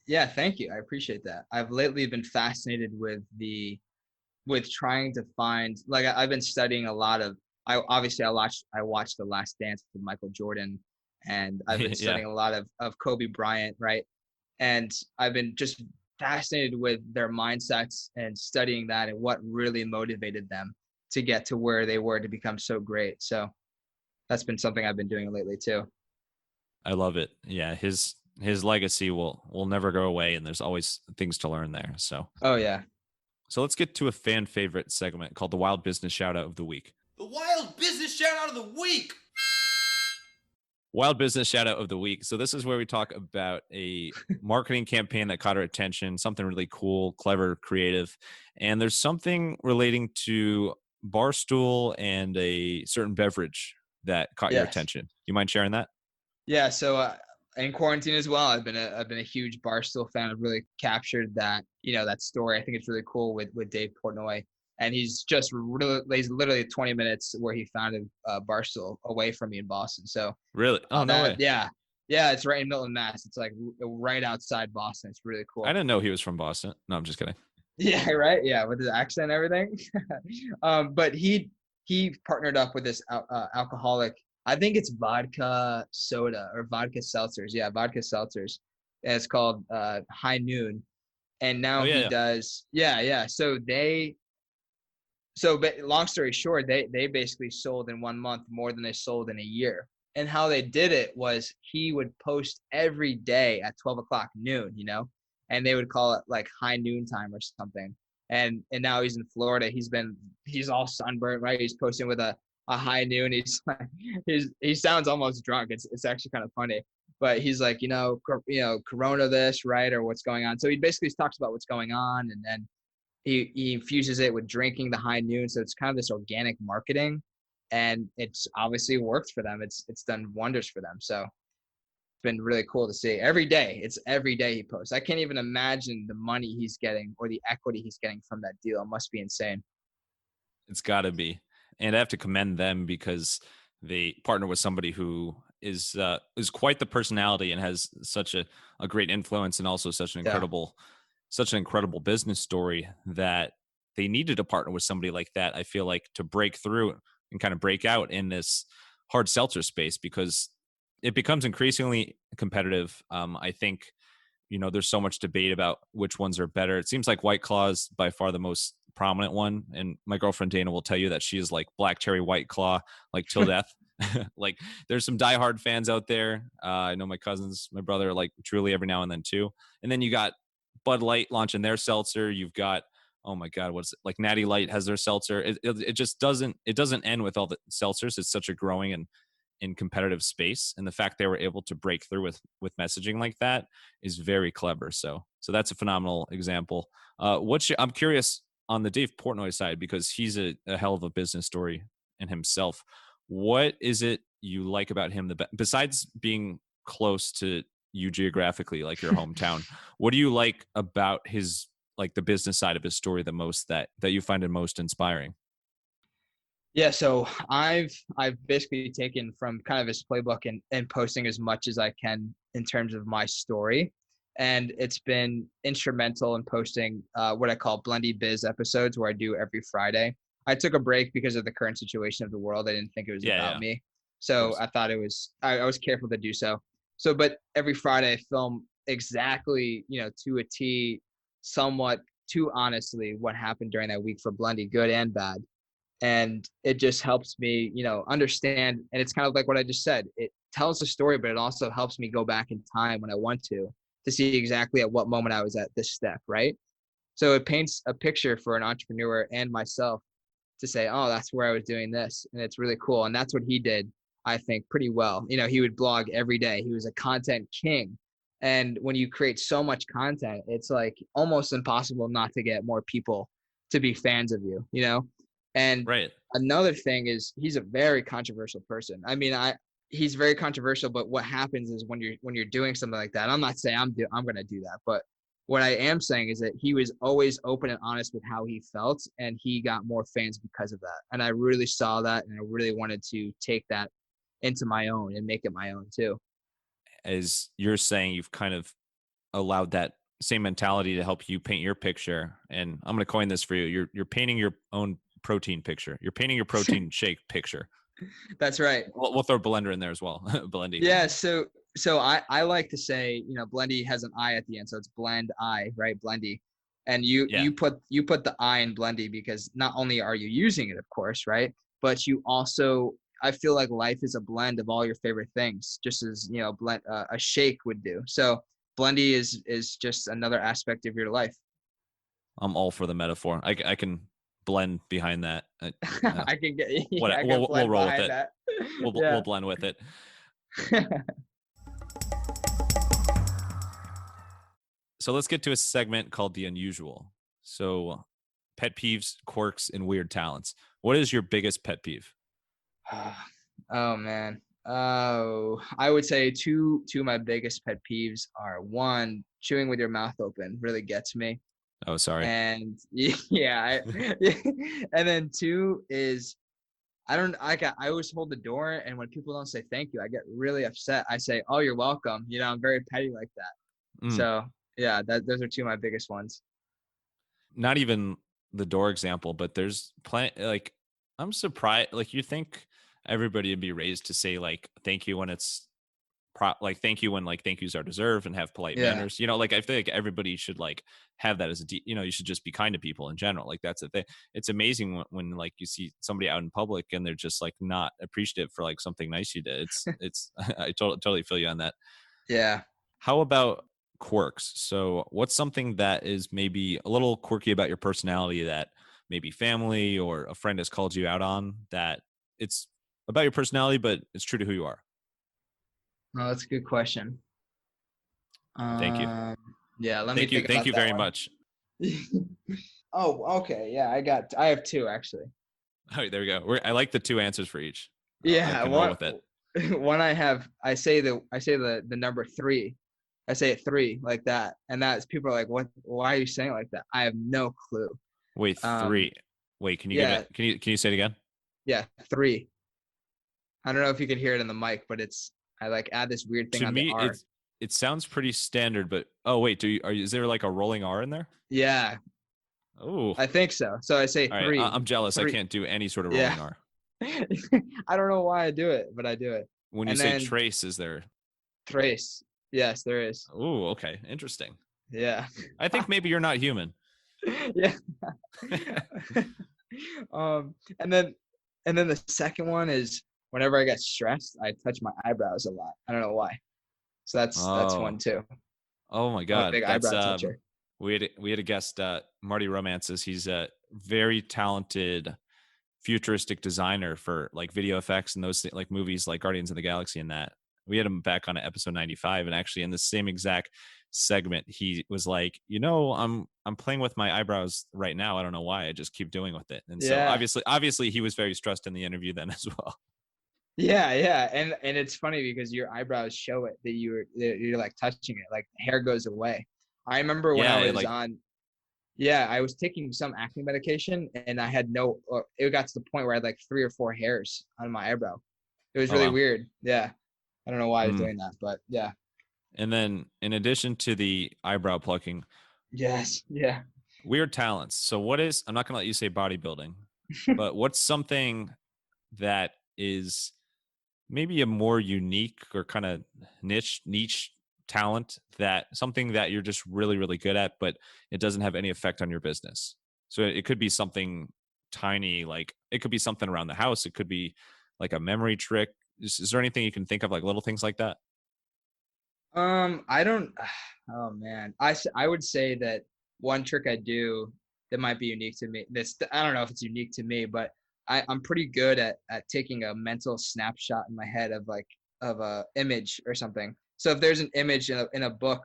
Speaker 1: Yeah, thank you. I appreciate that. I've lately been fascinated with trying to find, like, I've been studying a lot of. I watched The Last Dance with Michael Jordan, and I've been
Speaker 2: Yeah.
Speaker 1: studying a lot of Kobe Bryant, right? And I've been just fascinated with their mindsets and studying that and what really motivated them to get to where they were, to become so great. So that's been something I've been doing lately too.
Speaker 2: I love it. Yeah, his legacy will never go away, and there's always things to learn there.
Speaker 1: Oh yeah.
Speaker 2: So let's get to a fan favorite segment called the Wild Business Shout Out of the Week.
Speaker 3: The wild business shout out of the week.
Speaker 2: Wild business shout out of the week. So this is where we talk about a marketing campaign that caught our attention, something really cool, clever, creative. And there's something relating to Barstool and a certain beverage that caught your
Speaker 1: Yes.
Speaker 2: attention. You mind sharing that?
Speaker 1: Yeah. So in quarantine as well, I've been a huge Barstool fan. I've really captured that, that story. I think it's really cool with Dave Portnoy. And he's literally 20 minutes where he founded Barstool away from me in Boston. So
Speaker 2: Really? Oh, no way.
Speaker 1: yeah, it's right in Milton, Mass. It's like right outside Boston. It's really
Speaker 2: I
Speaker 1: cool.
Speaker 2: didn't know he was from Boston. No, I'm just kidding.
Speaker 1: Yeah, right. Yeah, with his accent and everything. But he partnered up with this alcoholic. I think it's vodka soda or vodka seltzers. Yeah, vodka seltzers. And it's called High Noon. And
Speaker 2: Oh,
Speaker 1: now
Speaker 2: yeah,
Speaker 1: he
Speaker 2: yeah.
Speaker 1: does. Yeah, yeah. Long story short, they basically sold in 1 month more than they sold in a year. And how they did it was he would post every day at 12 o'clock noon, and they would call it like high noon time or something. And now he's in Florida. He's all sunburnt, right? He's posting with a high noon. He's like, he sounds almost drunk. It's actually kind of funny, but he's like, Corona this, right? Or what's going on. So he basically talks about what's going on, and then he infuses it with drinking the high noon. So it's kind of this organic marketing, and it's obviously worked for them. It's done wonders for them. So it's been really cool to see. Every day he posts. I can't even imagine the money he's getting or the equity he's getting from that deal. It must be insane.
Speaker 2: It's got to be. And I have to commend them because they partner with somebody who is quite the personality and has such a great influence, and also
Speaker 1: Yeah.
Speaker 2: such an incredible business story that they needed to partner with somebody like that. I feel like, to break through and kind of break out in this hard seltzer space, because it becomes increasingly competitive. I think, there's so much debate about which ones are better. It seems like White Claw is by far the most prominent one. And my girlfriend Dana will tell you that she is like black cherry White Claw, like till death. Like, there's some diehard fans out there. I know my cousins, my brother, like truly every now and then too. And then you got Bud Light launching their seltzer. You've got, oh my God, what's it? Like Natty Light has their seltzer. It just doesn't end with all the seltzers. It's such a growing and in competitive space, and the fact they were able to break through with messaging like that is very clever. So that's a phenomenal example. I'm curious on the Dave Portnoy side, because he's a hell of a business story in himself. What is it you like about him besides being close to you geographically, like your hometown? What do you like about his, like, the business side of his story the most, that you find it most inspiring?
Speaker 1: Yeah, so I've basically taken from kind of his playbook and posting as much as I can in terms of my story. And it's been instrumental in posting what I call Blendy Biz episodes, where I do every Friday. I took a break because of the current situation of the world. I didn't think it was
Speaker 2: Yeah,
Speaker 1: about
Speaker 2: yeah, of
Speaker 1: me. So
Speaker 2: course.
Speaker 1: I thought I was careful to do so. So, but every Friday I film exactly, to a T, somewhat too honestly, what happened during that week for Blendy, good and bad. And it just helps me understand. And it's kind of like what I just said, it tells the story, but it also helps me go back in time when I want to see exactly at what moment I was at this step, right? So it paints a picture for an entrepreneur and myself to say, oh, that's where I was doing this, and it's really cool. And that's what he did, I think, pretty well. He would blog every day. He was a content king. And when you create so much content, it's like almost impossible not to get more people to be fans of you. And
Speaker 2: Right.
Speaker 1: another thing is, he's a very controversial person. I mean, he's very controversial, but what happens is when you're doing something like that, I'm not saying I'm going to do that, but what I am saying is that he was always open and honest with how he felt, and he got more fans because of that. And I really saw that, and I really wanted to take that into my own and make it my own too.
Speaker 2: As you're saying, you've kind of allowed that same mentality to help you paint your picture. And I'm going to coin this for you. You're painting your own protein picture. You're painting your protein shake picture.
Speaker 1: That's right.
Speaker 2: We'll throw blender in there as well. Blendy.
Speaker 1: Yeah. So I like to say, Blendy has an I at the end, so it's BLENDi, right? Blendy. And
Speaker 2: Yeah.
Speaker 1: you put the I in Blendy because not only are you using it, of course, right? But you also, I feel like life is a blend of all your favorite things, just as a shake would do. So Blendy is just another aspect of your life.
Speaker 2: I'm all for the metaphor. I can blend behind that.
Speaker 1: I can get, yeah,
Speaker 2: What
Speaker 1: I can
Speaker 2: we'll
Speaker 1: blend
Speaker 2: roll with
Speaker 1: behind
Speaker 2: it.
Speaker 1: that.
Speaker 2: We'll
Speaker 1: Yeah.
Speaker 2: blend with it. So let's get to a segment called The Unusual. So pet peeves, quirks, and weird talents. What is your biggest pet peeve?
Speaker 1: Oh man. Oh, I would say two of my biggest pet peeves are, one, chewing with your mouth open really gets me.
Speaker 2: Oh, sorry.
Speaker 1: And yeah, and then two is, I always hold the door, and when people don't say thank you, I get really upset. I say, "Oh, you're welcome." I'm very petty like that.
Speaker 2: Mm.
Speaker 1: So yeah, those are two of my biggest ones.
Speaker 2: Not even the door example, but there's plenty. Like, I'm surprised. Like, you think everybody would be raised to say like thank you when it's like thank you when like thank yous are deserved and have polite
Speaker 1: Yeah,
Speaker 2: manners. Like I feel like everybody should like have that as you should just be kind to people in general. Like that's the thing. It's amazing when like you see somebody out in public and they're just like not appreciative for like something nice you did. It's I totally feel you on that.
Speaker 1: yeah.
Speaker 2: How about quirks? So what's something that is maybe a little quirky about your personality that maybe family or a friend has called you out on, that it's about your personality, but it's true to who you are?
Speaker 1: Oh, that's a good question.
Speaker 2: Thank you.
Speaker 1: Um, yeah, let me
Speaker 2: Thank you.
Speaker 1: think
Speaker 2: Thank
Speaker 1: about
Speaker 2: you
Speaker 1: that
Speaker 2: very
Speaker 1: one.
Speaker 2: much.
Speaker 1: Oh, okay. Yeah, I have two actually.
Speaker 2: Oh, there we go. I like the two answers for each. I
Speaker 1: Yeah,
Speaker 2: can roll with it.
Speaker 1: one I say the number three. I say it three like that, and that's, people are like, "What? Why are you saying it like that?" I have no clue.
Speaker 2: Wait,
Speaker 1: Um,
Speaker 2: three. Wait, can you give
Speaker 1: yeah,
Speaker 2: it? Can you say it again?
Speaker 1: yeah, three. I don't know if you can hear it in the mic, but I like add this weird thing
Speaker 2: To
Speaker 1: on the
Speaker 2: me,
Speaker 1: R.
Speaker 2: it sounds pretty standard, but oh wait, is there like a rolling R in there?
Speaker 1: Yeah,
Speaker 2: Oh,
Speaker 1: I think so. So I say
Speaker 2: all right.
Speaker 1: three,
Speaker 2: I'm jealous. I
Speaker 1: three.
Speaker 2: can't do any sort of
Speaker 1: Yeah.
Speaker 2: rolling R.
Speaker 1: I don't know why I do it, but I do it.
Speaker 2: When you
Speaker 1: And
Speaker 2: say
Speaker 1: then
Speaker 2: trace, is there?
Speaker 1: trace. Yes, there is.
Speaker 2: Oh, okay, interesting.
Speaker 1: Yeah.
Speaker 2: I think maybe you're not human.
Speaker 1: Yeah. um, and then the second one is, whenever I get stressed, I touch my eyebrows a lot. I don't know why. So that's one
Speaker 2: Oh,
Speaker 1: too.
Speaker 2: oh my
Speaker 1: I'm a
Speaker 2: God,
Speaker 1: big
Speaker 2: that's
Speaker 1: eyebrow toucher.
Speaker 2: we had a guest, Marty Romances. He's a very talented futuristic designer for like video effects and those like movies like Guardians of the Galaxy and that. We had him back on episode 95, and actually in the same exact segment he was like, I'm playing with my eyebrows right now. I don't know why. I just keep doing with it. And so
Speaker 1: Yeah.
Speaker 2: obviously he was very stressed in the interview then as well.
Speaker 1: Yeah, yeah. And it's funny because your eyebrows show it that you're like touching it, like hair goes away. I remember when I
Speaker 2: Yeah,
Speaker 1: was I was taking some acne medication, and I had it got to the point where I had like 3 or 4 hairs on my eyebrow. It was
Speaker 2: oh
Speaker 1: really
Speaker 2: wow.
Speaker 1: weird. Yeah. I don't know why I was
Speaker 2: Mm.
Speaker 1: doing that, but yeah.
Speaker 2: And then in addition to the eyebrow plucking,
Speaker 1: Yes. Yeah.
Speaker 2: weird talents. So I'm not going to let you say bodybuilding, but what's something that is maybe a more unique or kind of niche talent, that something that you're just really, really good at, but it doesn't have any effect on your business? So it could be something tiny, like it could be something around the house. It could be like a memory trick. Is there anything you can think of, like little things like that?
Speaker 1: I don't, oh man. I would say that one trick I do that might be unique to me. I don't know if it's unique to me, but I'm pretty good at taking a mental snapshot in my head of a image or something. So if there's an image in a book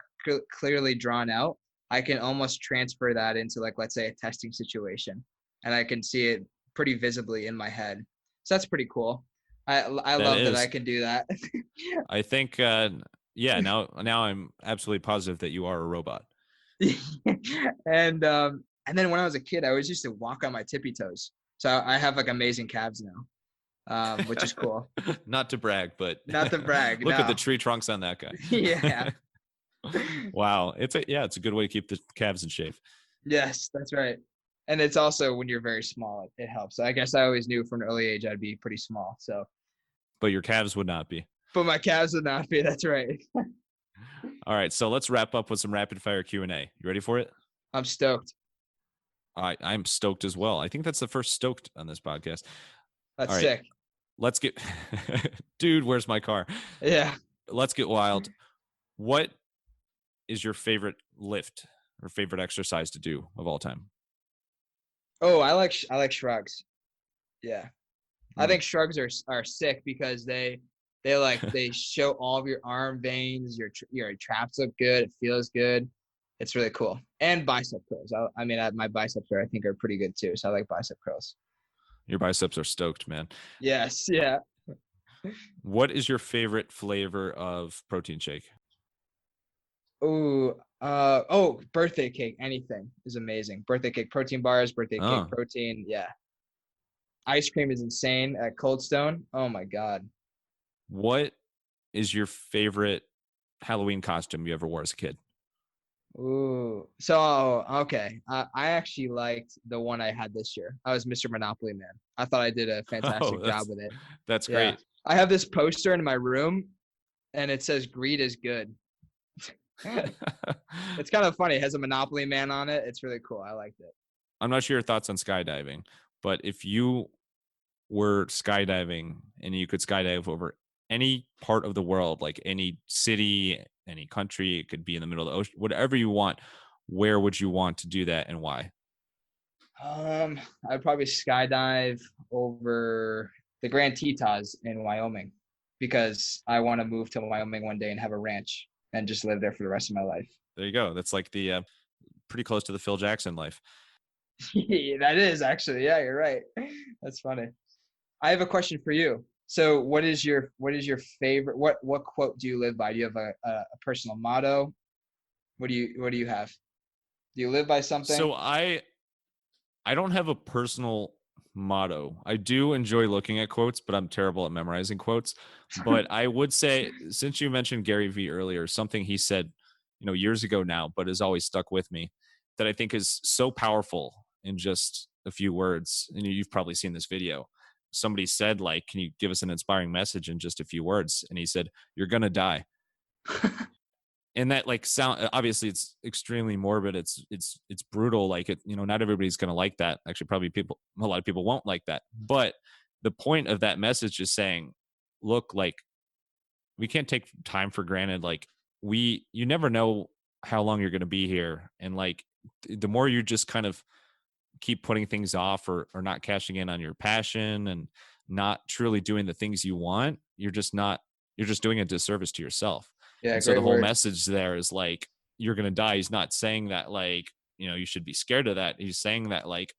Speaker 1: clearly drawn out, I can almost transfer that into, like, let's say, a testing situation, and I can see it pretty visibly in my head. So that's pretty cool. I
Speaker 2: That
Speaker 1: love that I
Speaker 2: is,
Speaker 1: can do that.
Speaker 2: I think, yeah, now I'm absolutely positive that you are a robot.
Speaker 1: And then when I was a kid, I always used to walk on my tippy toes. So I have like amazing calves now, which is cool.
Speaker 2: Not to brag, but
Speaker 1: Not to brag,
Speaker 2: look at the
Speaker 1: no.
Speaker 2: tree trunks on that guy.
Speaker 1: Yeah.
Speaker 2: Wow, it's a good way to keep the calves in shape.
Speaker 1: Yes, that's right. And it's also, when you're very small, it helps. I guess I always knew from an early age I'd be pretty small. So,
Speaker 2: But your calves would not be.
Speaker 1: but my calves would not be. That's right.
Speaker 2: All right, so let's wrap up with some rapid fire Q&A. You ready for it?
Speaker 1: I'm stoked.
Speaker 2: I'm stoked as well. I think that's the first stoked on this podcast.
Speaker 1: That's
Speaker 2: All right,
Speaker 1: sick.
Speaker 2: let's get dude, where's my car?
Speaker 1: Yeah.
Speaker 2: Let's get wild. What is your favorite lift or favorite exercise to do of all time?
Speaker 1: Oh, I like shrugs. Yeah. I
Speaker 2: Mm.
Speaker 1: think shrugs are sick because They show all of your arm veins, your traps look good, it feels good. It's really cool. And bicep curls. My biceps I think are pretty good too. So I like bicep curls.
Speaker 2: Your biceps are stoked, man.
Speaker 1: Yes, yeah.
Speaker 2: What is your favorite flavor of protein shake?
Speaker 1: Ooh, birthday cake. Anything is amazing. Birthday cake protein bars, birthday cake
Speaker 2: Oh,
Speaker 1: protein. Yeah. Ice cream is insane at Cold Stone. Oh my God.
Speaker 2: what is your favorite Halloween costume you ever wore as a kid?
Speaker 1: Ooh. So, okay. I actually liked the one I had this year. I was Mr. Monopoly Man. I thought I did a
Speaker 2: Oh,
Speaker 1: fantastic job with it.
Speaker 2: that's
Speaker 1: Yeah.
Speaker 2: great.
Speaker 1: I have this poster in my room and it says greed is good. It's kind of funny. It has a Monopoly Man on it. It's really cool. I liked it.
Speaker 2: I'm not sure your thoughts on skydiving, but if you were skydiving and you could skydive over any part of the world, like any city, any country, it could be in the middle of the ocean, whatever you want, where would you want to do that and why?
Speaker 1: I'd probably skydive over the Grand Tetons in Wyoming because I want to move to Wyoming one day and have a ranch and just live there for the rest of my life.
Speaker 2: There you go. That's like the pretty close to the Phil Jackson life.
Speaker 1: That is actually, yeah, you're right. That's funny. I have a question for you. So what is your favorite, what quote do you live by? Do you have a personal motto? What do you have? Do you live by something?
Speaker 2: So I don't have a personal motto. I do enjoy looking at quotes, but I'm terrible at memorizing quotes. But I would say, since you mentioned Gary Vee earlier, something he said, years ago now, but has always stuck with me, that I think is so powerful in just a few words. And you've probably seen this video. Somebody said, like, can you give us an inspiring message in just a few words? And he said, "You're gonna die." And that, like, sound, obviously it's extremely morbid, it's brutal, like, it, not everybody's going to like that. Actually, probably a lot of people won't like that, but the point of that message is saying, look, like, we can't take time for granted. Like, you never know how long you're going to be here, and, like, the more you just kind of keep putting things off, or not cashing in on your passion, and not truly doing the things you want, you're just doing a disservice to yourself.
Speaker 1: Yeah,
Speaker 2: And so the
Speaker 1: great
Speaker 2: whole
Speaker 1: words.
Speaker 2: message there is, like, you're going to die. He's not saying that, like, you should be scared of that. He's saying that, like,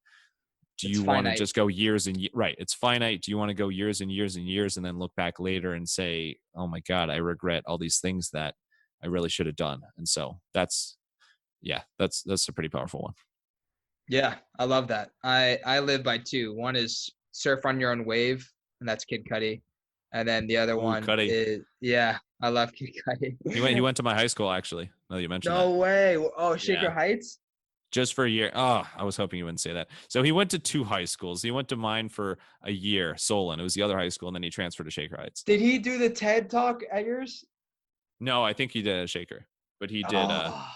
Speaker 2: do
Speaker 1: It's
Speaker 2: you want to
Speaker 1: finite.
Speaker 2: just go years and right, it's finite. Do you want to go years and years and years and then look back later and say, oh my God, I regret all these things that I really should have done? And so that's a pretty powerful one.
Speaker 1: Yeah, I love that. I live by two. One is surf on your own wave, and that's Kid Cudi. And then the other
Speaker 2: Ooh,
Speaker 1: one
Speaker 2: Cuddy.
Speaker 1: is, yeah, I love Kid Cudi.
Speaker 2: He went to my high school, actually. Now that you mentioned that.
Speaker 1: No way. Oh,
Speaker 2: Yeah.
Speaker 1: Shaker Heights?
Speaker 2: Just for a year. Oh, I was hoping you wouldn't say that. So he went to two high schools. He went to mine for a year, Solon. It was the other high school, and then he transferred to Shaker Heights.
Speaker 1: Did he do the TED Talk at yours?
Speaker 2: No, I think he did a Shaker, but he did.
Speaker 1: Oh,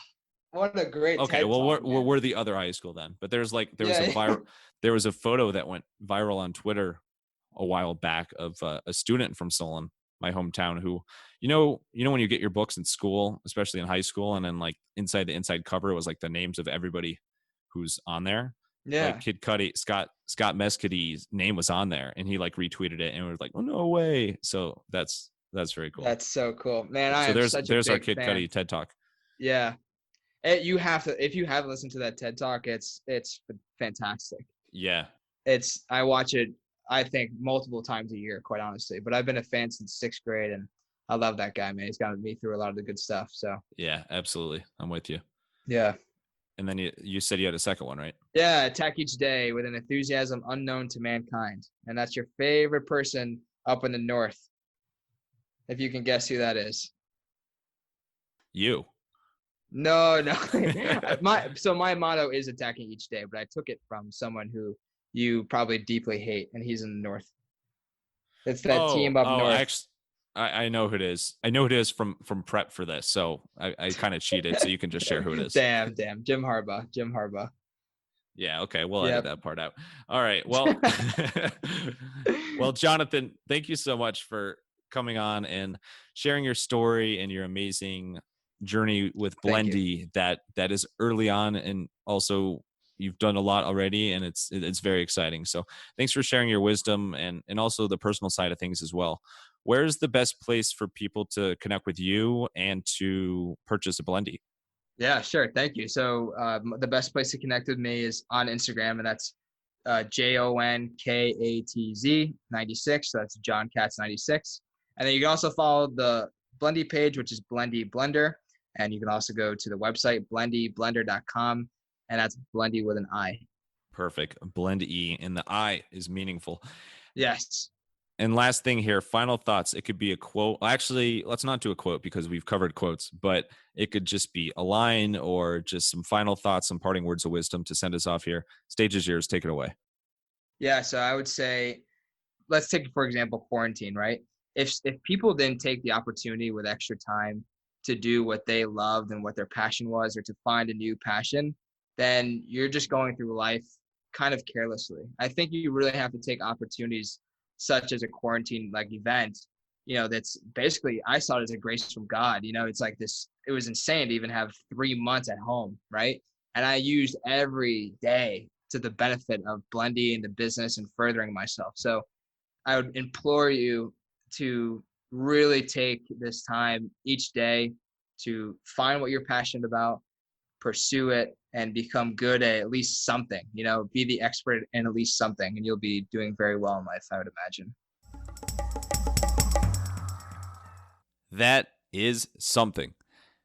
Speaker 1: what a great
Speaker 2: Okay,
Speaker 1: TED
Speaker 2: well,
Speaker 1: Talk, man.
Speaker 2: we're the other high school then. But
Speaker 1: Yeah.
Speaker 2: there was a photo that went viral on Twitter a while back of a student from Solon, my hometown, who, when you get your books in school, especially in high school, and then, like, inside the inside cover, it was like the names of everybody who's on there. Like
Speaker 1: Yeah.
Speaker 2: Kid Cudi, Scott Mescady's name was on there, and he, like, retweeted it, and we was like, oh, no way. So that's very cool.
Speaker 1: That's so cool. Man, I
Speaker 2: So
Speaker 1: am such a
Speaker 2: there's our
Speaker 1: big
Speaker 2: Kid
Speaker 1: fan.
Speaker 2: Cudi TED Talk.
Speaker 1: Yeah. You have to, if you haven't listened to that TED Talk, it's fantastic.
Speaker 2: Yeah.
Speaker 1: I watch it, I think, multiple times a year, quite honestly. But I've been a fan since sixth grade, and I love that guy, man. He's gotten me through a lot of the good stuff. So
Speaker 2: Yeah, absolutely. I'm with you.
Speaker 1: yeah.
Speaker 2: And then you said you had a second one, right?
Speaker 1: Yeah, attack each day with an enthusiasm unknown to mankind. And that's your favorite person up in the north. If you can guess who that is.
Speaker 2: You.
Speaker 1: No. My motto is attacking each day, but I took it from someone who you probably deeply hate, and he's in the north. It's that team up north.
Speaker 2: Actually, I know who it is. I know who it is from prep for this. So I kind of cheated. So you can just share who it is.
Speaker 1: Damn. Jim Harbaugh.
Speaker 2: Yeah. Okay. We'll
Speaker 1: Yep.
Speaker 2: edit that part out. All right. Well, well, Jonathan, thank you so much for coming on and sharing your story and your amazing journey with Blendy that is early on, and also, you've done a lot already, and it's very exciting. So thanks for sharing your wisdom and also the personal side of things as well. Where's the best place for people to connect with you and to purchase a Blendy?
Speaker 1: Yeah, sure. Thank you. So the best place to connect with me is on Instagram, and that's JONKATZ 96. So that's John Katz 96. And then you can also follow the Blendy page, which is Blendy Blender. And you can also go to the website, blendyblender.com. And that's Blendy with an I.
Speaker 2: Perfect. BLENDi, and the I is meaningful.
Speaker 1: Yes.
Speaker 2: And last thing here, final thoughts. It could be a quote. Actually, let's not do a quote because we've covered quotes, but it could just be a line or just some final thoughts, some parting words of wisdom to send us off here. Stage is yours. Take it away.
Speaker 1: Yeah. So I would say, let's take, for example, quarantine, right? If people didn't take the opportunity with extra time to do what they loved and what their passion was, or to find a new passion, then you're just going through life kind of carelessly. I think you really have to take opportunities such as a quarantine like event, that's basically, I saw it as a grace from God. It's like this, it was insane to even have 3 months at home, right? And I used every day to the benefit of Blendy and the business and furthering myself. So I would implore you to really take this time each day to find what you're passionate about, pursue it, and become good at least something. Be the expert in at least something, and you'll be doing very well in life, I would imagine.
Speaker 2: That is something.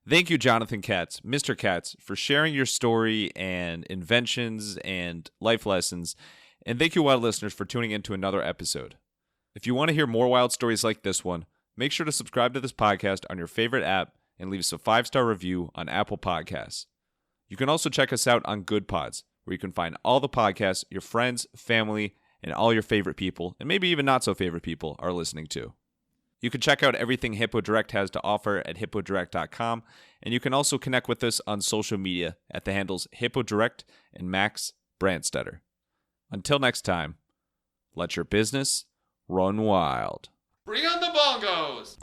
Speaker 2: Thank you, Jonathan Katz, Mr. Katz, for sharing your story and inventions and life lessons. And thank you, wild listeners, for tuning in to another episode. If you want to hear more wild stories like this one, make sure to subscribe to this podcast on your favorite app and leave us a 5-star review on Apple Podcasts. You can also check us out on Good Pods, where you can find all the podcasts your friends, family, and all your favorite people, and maybe even not so favorite people, are listening to. You can check out everything Hippo Direct has to offer at hippodirect.com, and you can also connect with us on social media at the handles Hippo Direct and Max Branstetter. Until next time, let your business run wild.
Speaker 3: Bring on the bongos!